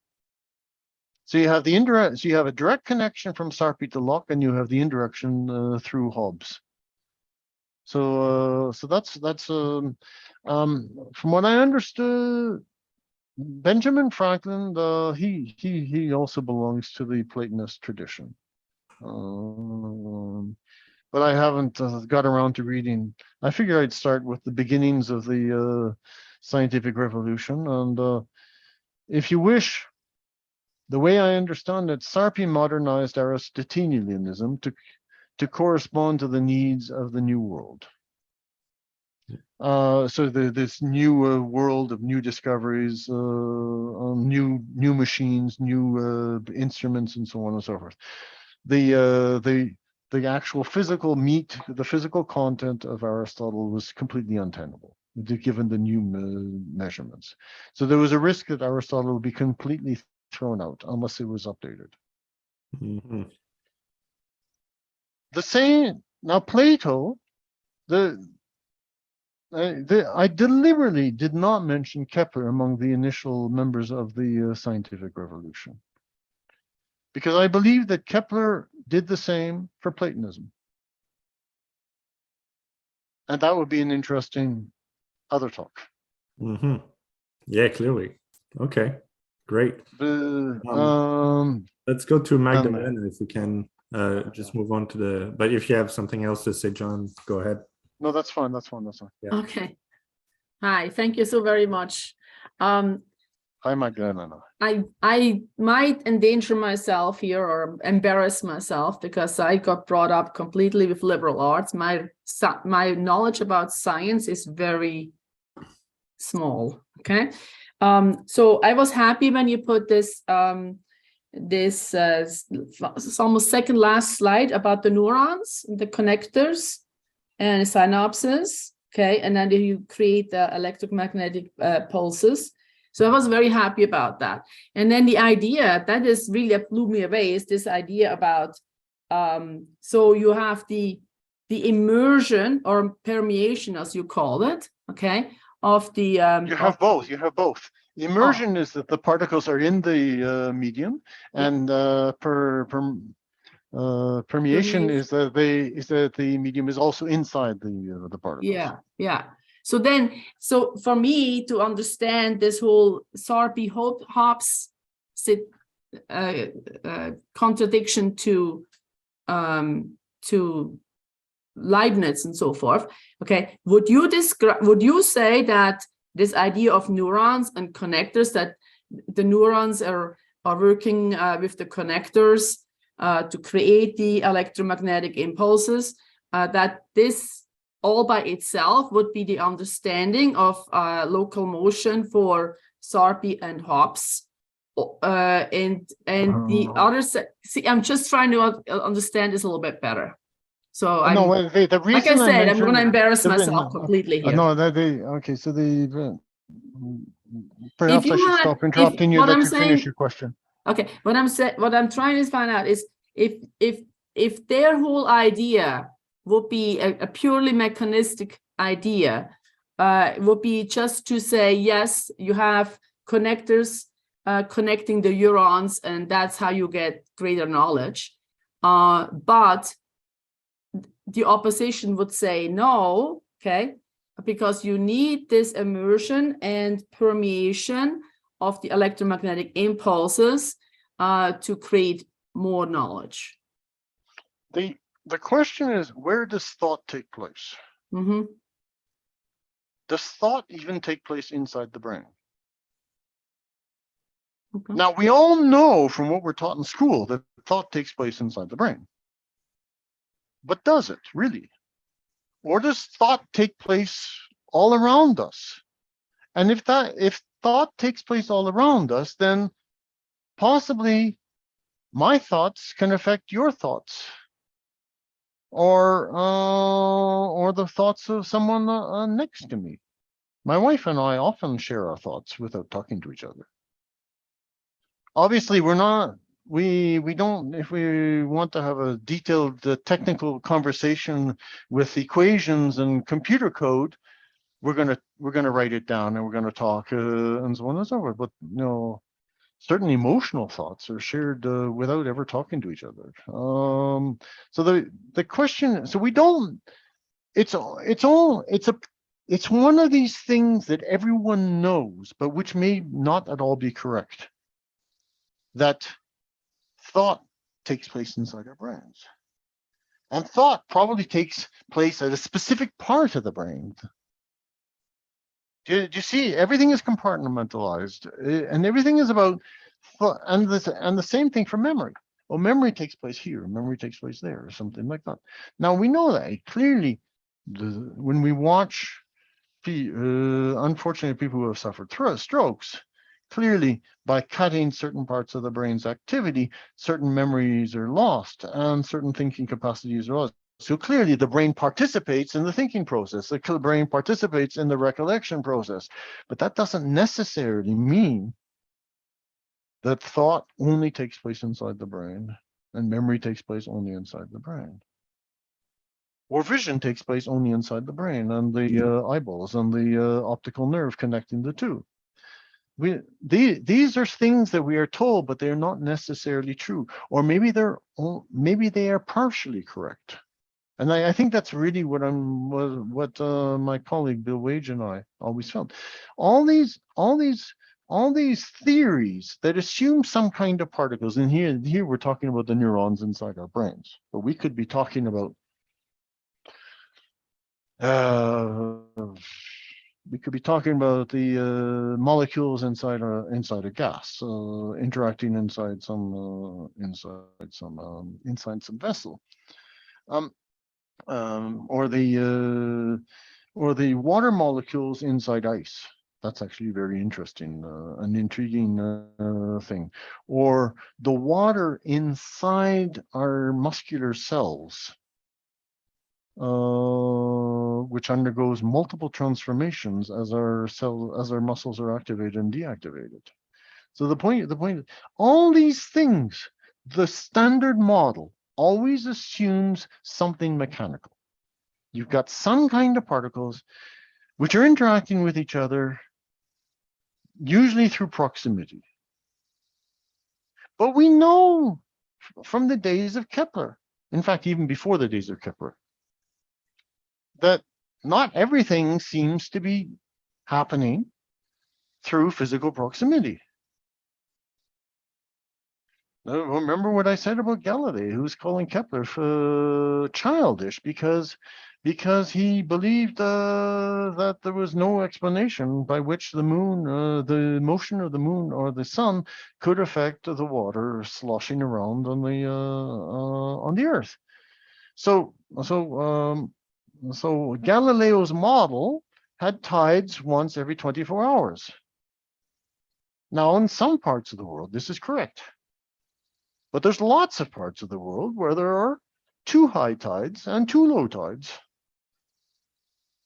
So you have the indirect. So you have a direct connection from Sarpy to Locke, and you have the indirection through Hobbes. So that's from what I understood, Benjamin Franklin, he also belongs to the Platonist tradition, but I haven't got around to reading. I figured I'd start with the beginnings of the scientific revolution, and if you wish. The way I understand it, Sarpy modernized Aristotelianism to correspond to the needs of the new world. So this new world of new discoveries, new machines, new instruments, and so on and so forth. The actual physical meat, the physical content of Aristotle was completely untenable, given the new measurements. So there was a risk that Aristotle would be completely thrown out unless it was updated. Mm-hmm. The same now, Plato. I deliberately did not mention Kepler among the initial members of the scientific revolution, because I believe that Kepler did the same for Platonism, and that would be an interesting other talk. Mm-hmm. Yeah, clearly. Okay. Great. Let's go to Magdalena if we can just move on to the, but if you have something else to say, John, go ahead. No, that's fine. That's fine. Yeah. Okay. Hi, thank you so very much. Hi, Magdalena. I might endanger myself here or embarrass myself because I got brought up completely with liberal arts. My knowledge about science is very small. Okay. So I was happy when you put this it's almost second last slide about the neurons, the connectors and synapses. Okay, and then you create the electromagnetic pulses. So I was very happy about that. And then the idea that is really blew me away is this idea about so you have the immersion or permeation, as you call it. Okay. Of the you have both. Immersion is that the particles are in the medium, and permeation is that the medium is also inside the particles. Yeah. So for me to understand this whole Sarpy Hobbes contradiction to Leibniz and so forth. Okay, would you say that this idea of neurons and connectors, that the neurons are working with the connectors to create the electromagnetic impulses, that this all by itself would be the understanding of local motion for Sarpy and Hobbes? And the other, see, I'm just trying to understand this a little bit better. So I'm, the reason like I said, I'm going to embarrass myself completely here. Okay. So perhaps I should stop interrupting you. Let you finish your question. Okay. What I'm trying to find out is if their whole idea would be a purely mechanistic idea, would be just to say, yes, you have connectors connecting the neurons, and that's how you get greater knowledge. But the opposition would say no. Okay, because you need this immersion and permeation of the electromagnetic impulses to create more knowledge. The question is, where does thought take place? Mm-hmm. Does thought even take place inside the brain? Okay. Now, we all know from what we're taught in school that thought takes place inside the brain. But does it really? Or does thought take place all around us? And if thought takes place all around us, then possibly my thoughts can affect your thoughts, or the thoughts of someone next to me. My wife and I often share our thoughts without talking to each other. Obviously, we don't, if we want to have a detailed technical conversation with equations and computer code, we're gonna write it down and we're gonna talk and so on and so forth. But certain emotional thoughts are shared without ever talking to each other. So the question, so we don't. It's one of these things that everyone knows, but which may not at all be correct. That thought takes place inside our brains. And thought probably takes place at a specific part of the brain. Do you see? Everything is compartmentalized, and everything is about thought. And the same thing for memory. Well, memory takes place here, memory takes place there, or something like that. Now, we know that clearly when we watch, unfortunately, people who have suffered strokes, clearly, by cutting certain parts of the brain's activity, certain memories are lost and certain thinking capacities are lost. So clearly, the brain participates in the thinking process. The brain participates in the recollection process. But that doesn't necessarily mean that thought only takes place inside the brain and memory takes place only inside the brain. Or vision takes place only inside the brain and the eyeballs and the optical nerve connecting the two. These are things that we are told, but they're not necessarily true. Or maybe they are partially correct. And I think that's really what my colleague Bill Wage and I always felt. All these theories that assume some kind of particles, and here we're talking about the neurons inside our brains, but we could be talking about the molecules inside a gas interacting inside some vessel, or the water molecules inside ice. That's actually very interesting, an intriguing thing. Or the water inside our muscular cells, which undergoes multiple transformations as our muscles are activated and deactivated. So the point, all these things, the standard model always assumes something mechanical. You've got some kind of particles which are interacting with each other, usually through proximity. But we know from the days of Kepler, in fact, even before the days of Kepler, that not everything seems to be happening through physical proximity. Now, remember what I said about Galilei, who was calling Kepler childish because he believed that there was no explanation by which the moon, the motion of the moon or the sun, could affect the water sloshing around on the Earth. So Galileo's model had tides once every 24 hours. Now, in some parts of the world, this is correct. But there's lots of parts of the world where there are 2 high tides and 2 low tides.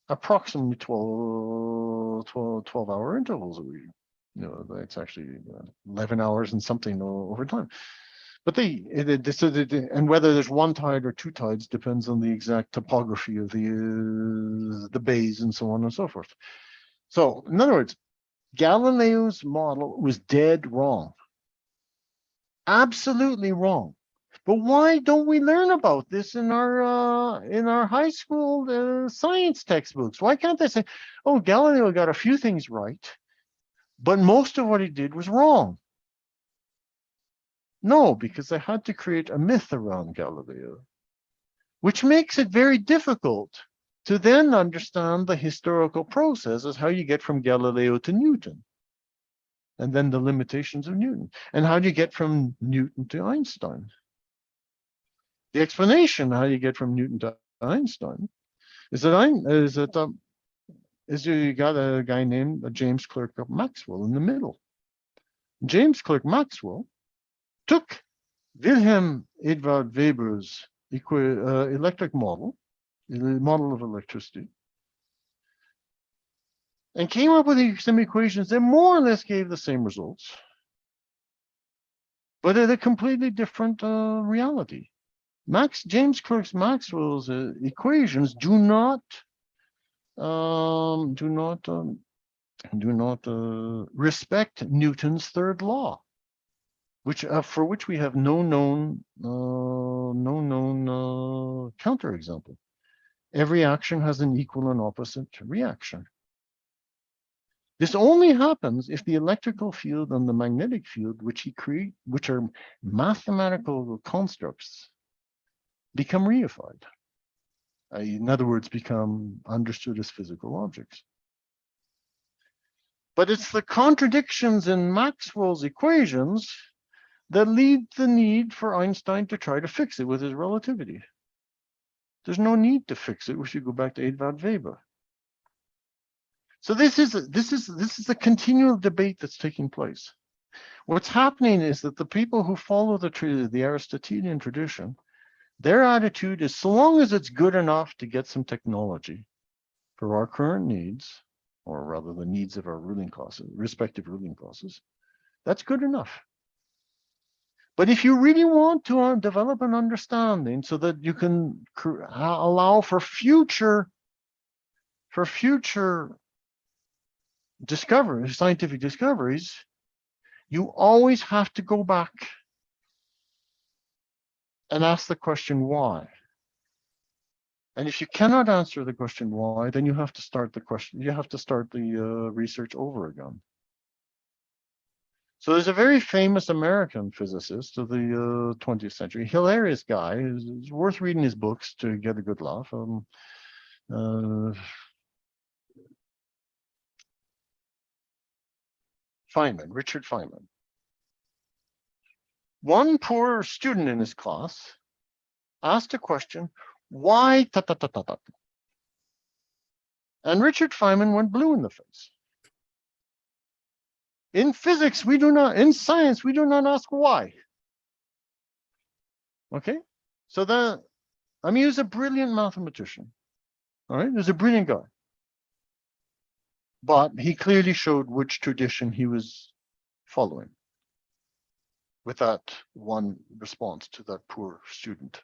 Approximately 12-hour intervals. It's actually 11 hours and something over time. But and whether there's 1 tide or 2 tides depends on the exact topography of the bays and so on and so forth. So, in other words, Galileo's model was dead wrong. Absolutely wrong. But why don't we learn about this in our high school science textbooks? Why can't they say, oh, Galileo got a few things right, but most of what he did was wrong? No, because they had to create a myth around Galileo, which makes it very difficult to then understand the historical process as how you get from Galileo to Newton, and then the limitations of Newton, and how do you get from Newton to Einstein? The explanation how you get from Newton to Einstein is that you got a guy named James Clerk Maxwell in the middle. James Clerk Maxwell took Wilhelm Edward Weber's electric model, the model of electricity, and came up with some equations that more or less gave the same results, but at a completely different reality. James Clerk Maxwell's equations do not respect Newton's third law, for which we have no known counterexample. Every action has an equal and opposite reaction. This only happens if the electrical field and the magnetic field, which are mathematical constructs, become reified. In other words, become understood as physical objects. But it's the contradictions in Maxwell's equations that lead the need for Einstein to try to fix it with his relativity. There's no need to fix it. We should go back to Edward Weber. So this is a continual debate that's taking place. What's happening is that the people who follow the Aristotelian tradition, their attitude is, so long as it's good enough to get some technology for our current needs, or rather the needs of our respective ruling classes, that's good enough. But if you really want to develop an understanding so that you can allow for future discoveries, scientific discoveries, you always have to go back and ask the question why. And if you cannot answer the question why, then you have to start the research over again. So there's a very famous American physicist of the 20th century, hilarious guy. It's worth reading his books to get a good laugh. Richard Feynman. One poor student in his class asked a question, why ta ta ta ta ta? And Richard Feynman went blue in the face. In physics, in science, we do not ask why. Okay? So he was a brilliant mathematician. All right? He was a brilliant guy. But he clearly showed which tradition he was following with that one response to that poor student.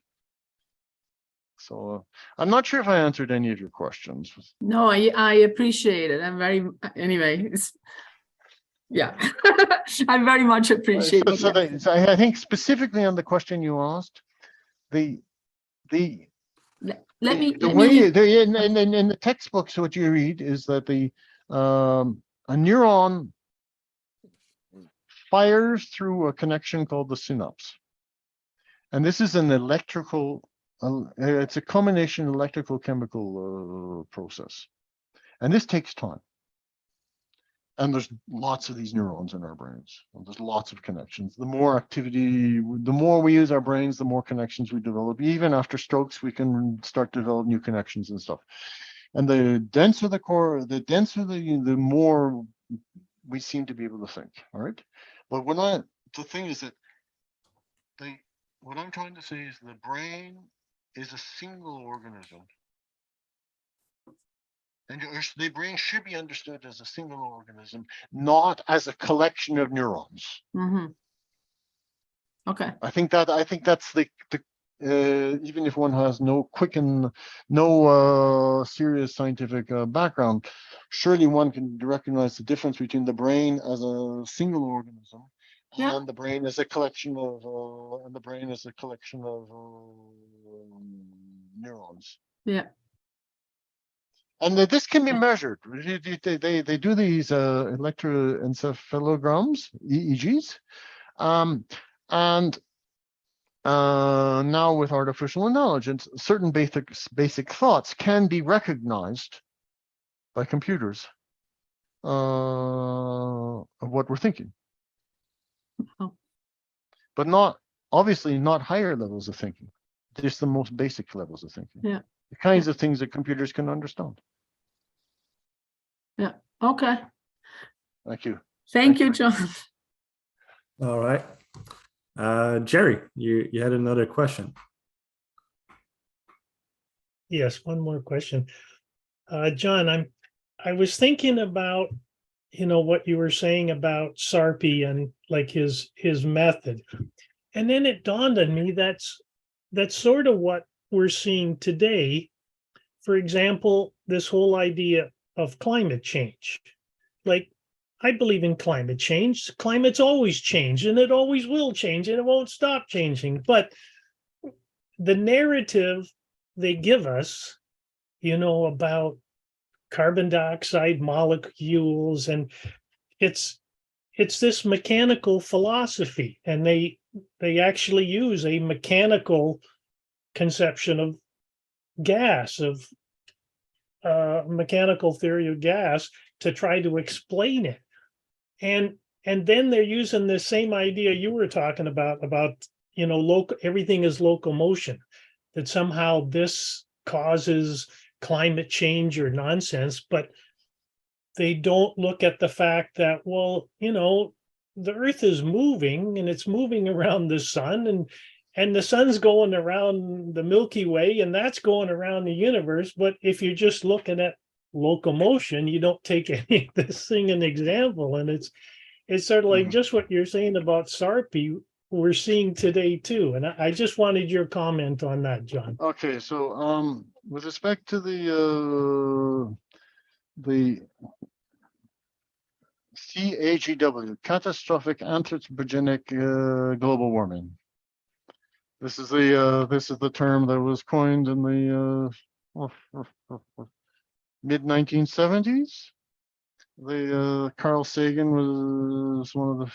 So I'm not sure if I answered any of your questions. No, I appreciate it. Yeah, I very much appreciate it. So I think specifically on the question you asked, in the textbooks, what you read is that a neuron fires through a connection called the synapse, and this is an electrical. It's a combination electrical chemical process, and this takes time. And there's lots of these neurons in our brains. There's lots of connections. The more activity, the more we use our brains, the more connections we develop. Even after strokes, we can start to develop new connections and stuff. And the denser the core, the more we seem to be able to think. All right. But the thing is that what I'm trying to say is the brain is a single organism. And the brain should be understood as a single organism, not as a collection of neurons. Mm-hmm. Okay. I think that's the even if one has no serious scientific background, surely one can recognize the difference between the brain as a single organism Yeah. And the brain is a collection of neurons. Yeah. And this can be measured. They do these electroencephalograms, EEGs, and now with artificial intelligence, certain basic thoughts can be recognized by computers of what we're thinking. Oh. But not, obviously not higher levels of thinking, just the most basic levels of thinking. Yeah. The kinds of things that computers can understand. Yeah. Okay. Thank you. Thank you, John. All right. Jerry, you had another question. Yes, one more question. John, I was thinking about, what you were saying about Sarpy and like his method. And then it dawned on me that's sort of what we're seeing today. For example, this whole idea of climate change. Like, I believe in climate change. Climate's always changed, and it always will change, and it won't stop changing. But the narrative they give us, about carbon dioxide molecules, and it's this mechanical philosophy, and they actually use a mechanical conception of gas, of mechanical theory of gas, to try to explain it. And then they're using the same idea you were talking about everything is locomotion, that somehow this causes climate change or nonsense, but they don't look at the fact that, well, the earth is moving, and it's moving around the sun, and the sun's going around the Milky Way, and that's going around the universe. But if you're just looking at locomotion, you don't take any of this thing an example. And it's sort of like just what you're saying about Sarpy, we're seeing today too. And I just wanted your comment on that, John. Okay, so with respect to the CAGW, catastrophic anthropogenic global warming. This is the term that was coined in the mid 1970s. Carl Sagan was one of the,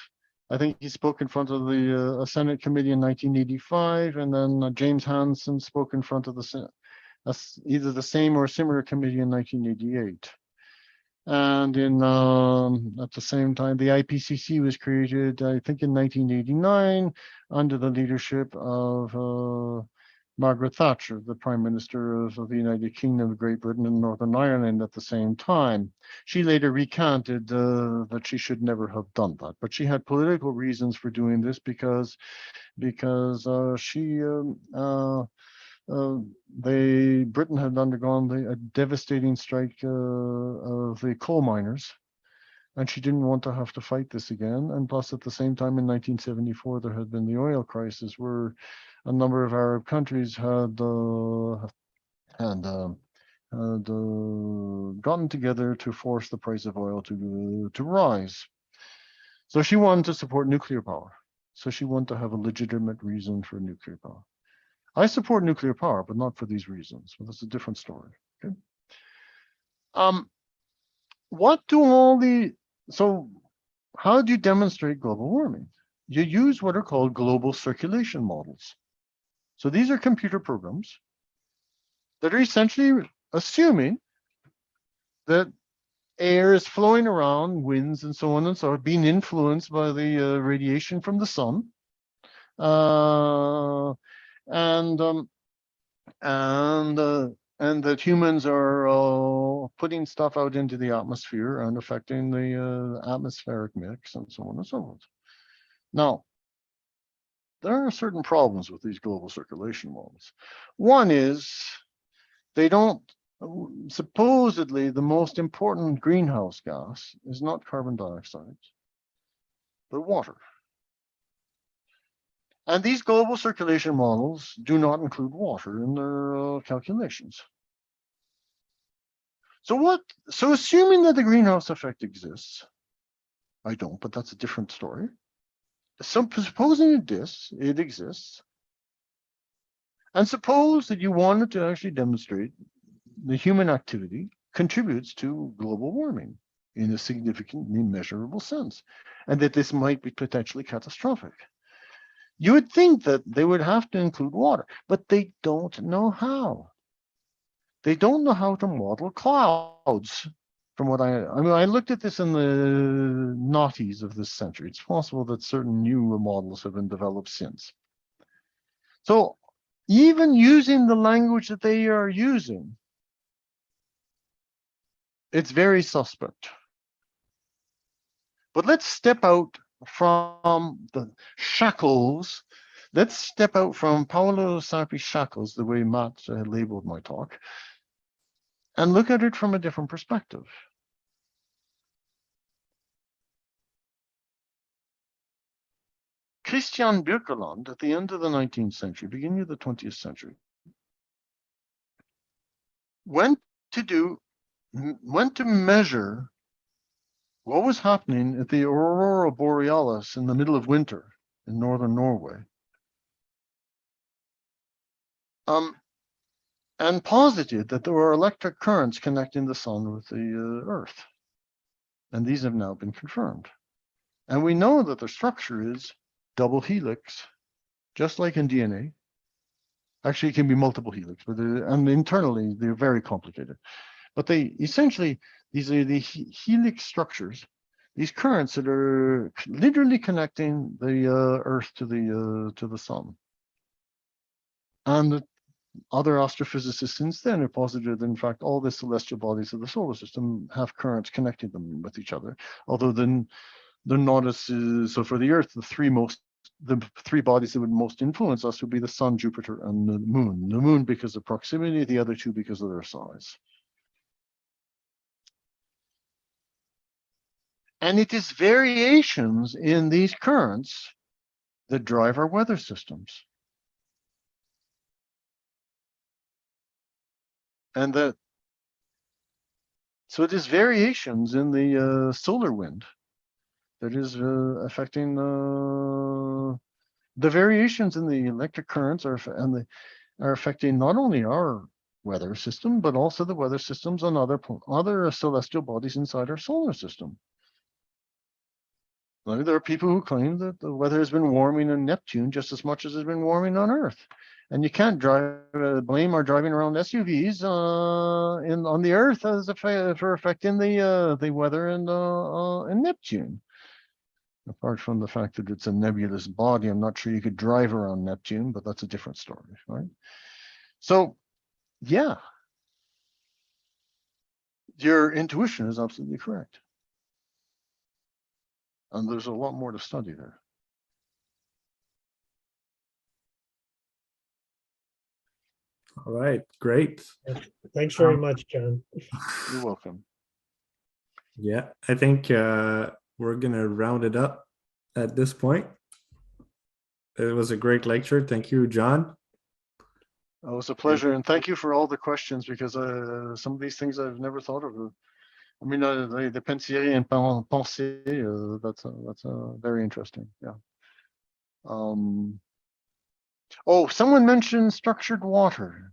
I think he spoke in front of the Senate committee in 1985, and then James Hansen spoke in front of either the same or similar committee in 1988. And at the same time, the IPCC was created, I think, in 1989 under the leadership of Margaret Thatcher, the Prime Minister of the United Kingdom of Great Britain and Northern Ireland at the same time. She later recanted that she should never have done that, but she had political reasons for doing this because Britain had undergone a devastating strike of the coal miners, and she didn't want to have to fight this again. And plus, at the same time, in 1974, there had been the oil crisis, where a number of Arab countries had gotten together to force the price of oil to rise. So she wanted to support nuclear power. So she wanted to have a legitimate reason for nuclear power. I support nuclear power, but not for these reasons. Well, that's a different story. Okay. So how do you demonstrate global warming? You use what are called global circulation models. So these are computer programs that are essentially assuming that air is flowing around, winds and so on and so on, being influenced by the radiation from the sun. And that humans are putting stuff out into the atmosphere and affecting the atmospheric mix and so on and so forth. Now, there are certain problems with these global circulation models. One is they don't, supposedly the most important greenhouse gas is not carbon dioxide, but water. And these global circulation models do not include water in their calculations. So assuming that the greenhouse effect exists, I don't, but that's a different story. supposing it exists, and suppose that you wanted to actually demonstrate the human activity contributes to global warming in a significantly measurable sense, and that this might be potentially catastrophic. You would think that they would have to include water, but they don't know how. They don't know how to model clouds. From what I mean, I looked at this in the noughties of this century. It's possible that certain new models have been developed since. So even using the language that they are using, it's very suspect. But let's step out from the shackles. Let's step out from Paolo Sarpy's shackles, the way Matt labeled my talk, and look at it from a different perspective. Christian Birkeland, at the end of the 19th century, beginning of the 20th century, went to measure what was happening at the aurora borealis in the middle of winter in northern Norway. And posited that there were electric currents connecting the sun with the Earth. And these have now been confirmed. And we know that the structure is double helix, just like in DNA. Actually, it can be multiple helix, but and internally, they're very complicated. But they essentially, these are the helix structures, these currents that are literally connecting the Earth to the sun. And other astrophysicists since then have posited that, in fact, all the celestial bodies of the solar system have currents connecting them with each other, although then they're not as, so for the Earth, the three bodies that would most influence us would be the sun, Jupiter, and the moon. The moon because of proximity, the other two because of their size. And it is variations in these currents that drive our weather systems. And so it is variations in the solar wind that is affecting the variations in the electric currents are affecting not only our weather system, but also the weather systems on other celestial bodies inside our solar system. There are people who claim that the weather has been warming on Neptune just as much as it's been warming on Earth. And you can't blame our driving around SUVs on the Earth as for affecting the weather in Neptune. Apart from the fact that it's a nebulous body, I'm not sure you could drive around Neptune, but that's a different story, right? So, yeah, your intuition is absolutely correct. And there's a lot more to study there. All right, great. Thanks very much, John. You're welcome. Yeah, I think we're gonna round it up at this point. It was a great lecture. Thank you, John. It was a pleasure, and thank you for all the questions, because some of these things I've never thought of. I mean, the Pensieri and Pensieri, that's very interesting. Yeah. Oh, someone mentioned structured water.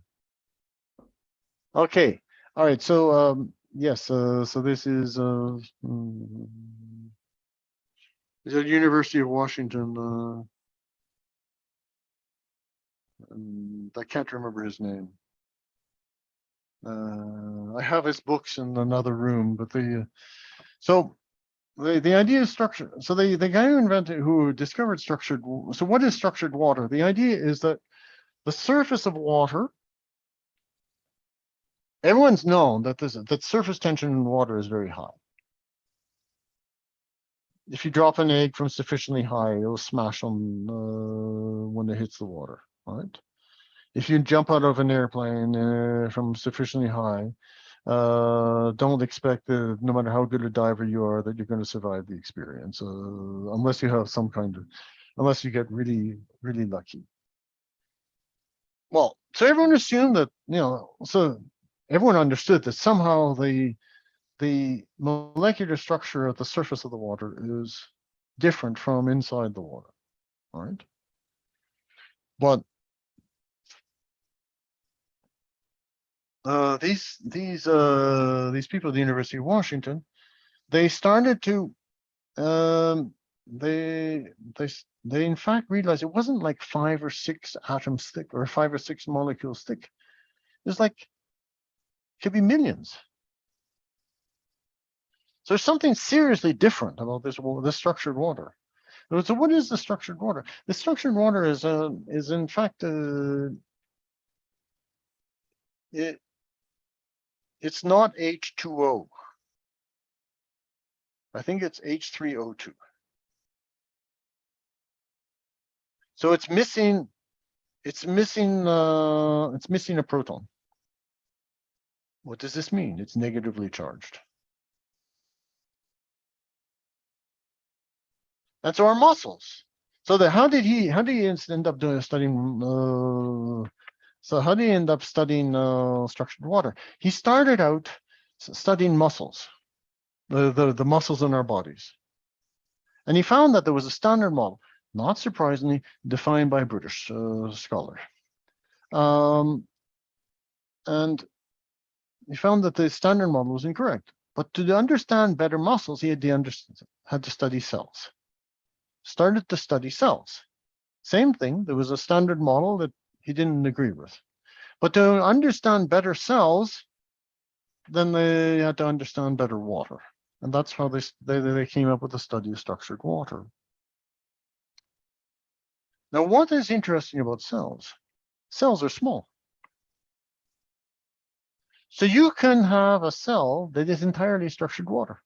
Okay. All right. So yes. So this is the University of Washington. I can't remember his name. I have his books in another room, but the idea is structure. So the guy who discovered structured. So what is structured water? The idea is that the surface of water. Everyone's known that that surface tension in water is very high. If you drop an egg from sufficiently high, it'll smash on when it hits the water, right? If you jump out of an airplane from sufficiently high, don't expect that no matter how good a diver you are, that you're going to survive the experience, unless you have unless you get really, really lucky. Well, so everyone assumed that, so everyone understood that somehow the molecular structure at the surface of the water is different from inside the water. All right. But these people at the University of Washington, they started to they in fact realized it wasn't like 5 or 6 atoms thick or 5 or 6 molecules thick. It's like it could be millions. So there's something seriously different about this structured water. So what is the structured water? The structured water is in fact it's not H2O. I think it's H3O2. So it's missing a proton. What does this mean? It's negatively charged. And so our muscles. So how did he end up studying structured water? He started out studying muscles, the muscles in our bodies. And he found that there was a standard model, not surprisingly, defined by a British scholar. And he found that the standard model was incorrect. But to understand better muscles, he had to study cells. Started to study cells. Same thing, there was a standard model that he didn't agree with. But to understand better cells, then they had to understand better water. And that's how they came up with the study of structured water. Now, what is interesting about cells? Cells are small. So you can have a cell that is entirely structured water.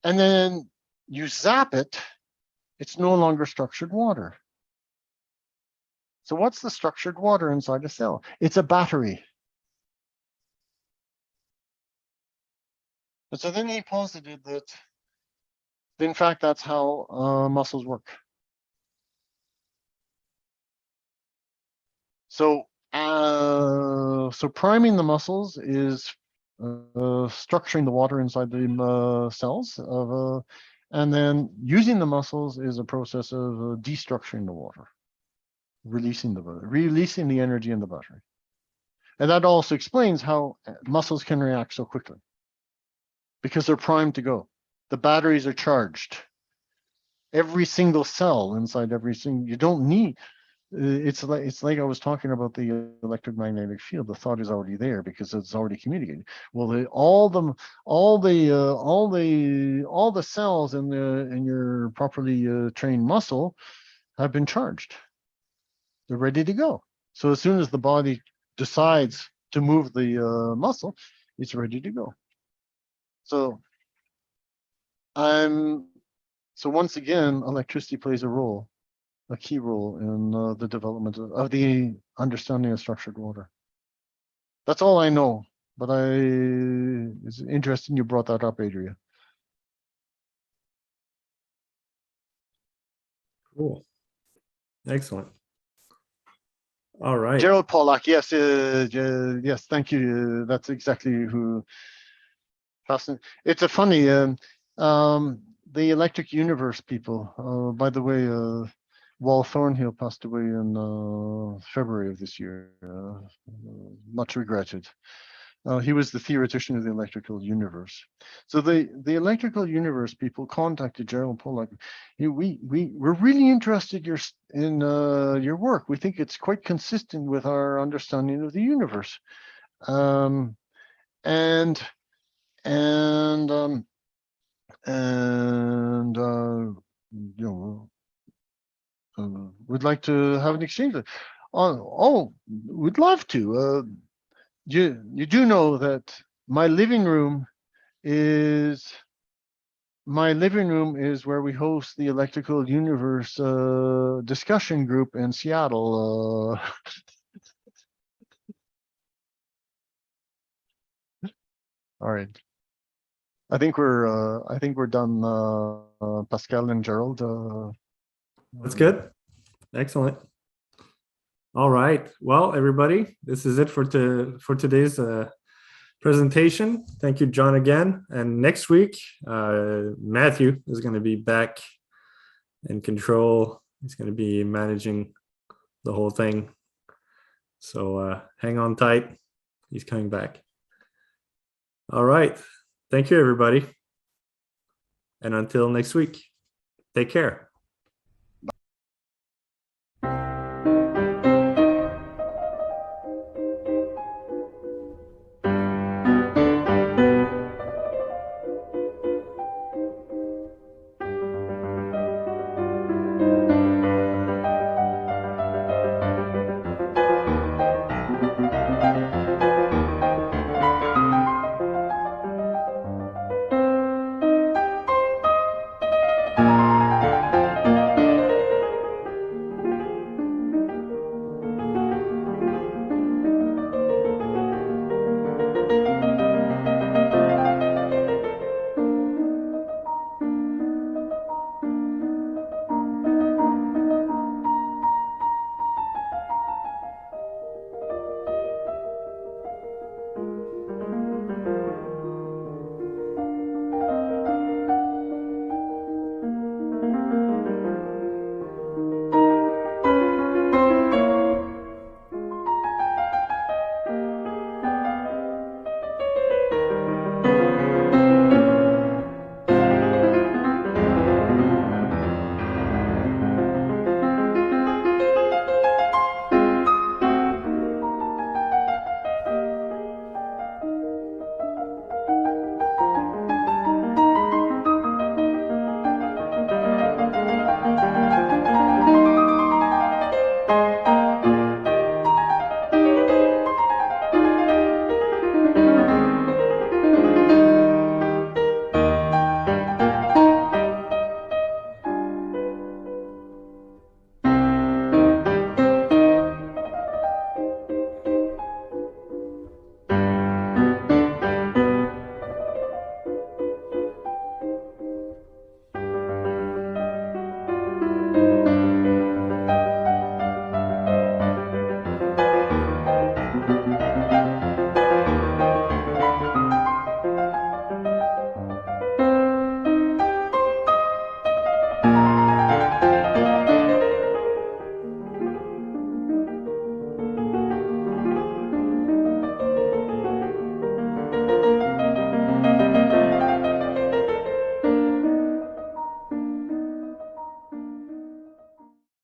And then you zap it, it's no longer structured water. So what's the structured water inside a cell? It's a battery. And so then he posited that, in fact, that's how muscles work. So, so priming the muscles is structuring the water inside the cells, and then using the muscles is a process of destructuring the water, releasing the energy in the battery. And that also explains how muscles can react so quickly, because they're primed to go. The batteries are charged. Every single cell inside you don't need. It's like I was talking about the electromagnetic field. The thought is already there because it's already communicated. Well, all the cells in your properly trained muscle have been charged. They're ready to go. So as soon as the body decides to move the muscle, it's ready to go. So once again, electricity plays a key role in the development of the understanding of structured water. That's all I know, but it's interesting you brought that up, Adria. Cool. Excellent. All right. Gerald Pollack, yes, yes, thank you. That's exactly who. It's a funny, the Electric Universe people, by the way, Wal Thornhill passed away in February of this year, much regretted. He was the theoretician of the electrical universe. So the electrical universe people contacted Gerald Pollack. We're really interested in your work. We think it's quite consistent with our understanding of the universe. We'd like to have an exchange. We'd love to. You do know that my living room is where we host the Electrical Universe discussion group in Seattle. All right. I think we're done, Pascal and Gerald. That's good. Excellent. All right. Well, everybody, this is it for today's presentation. Thank you, John, again. And next week, Matthew is going to be back in control. He's going to be managing the whole thing. So hang on tight. He's coming back. All right. Thank you, everybody. And until next week, take care.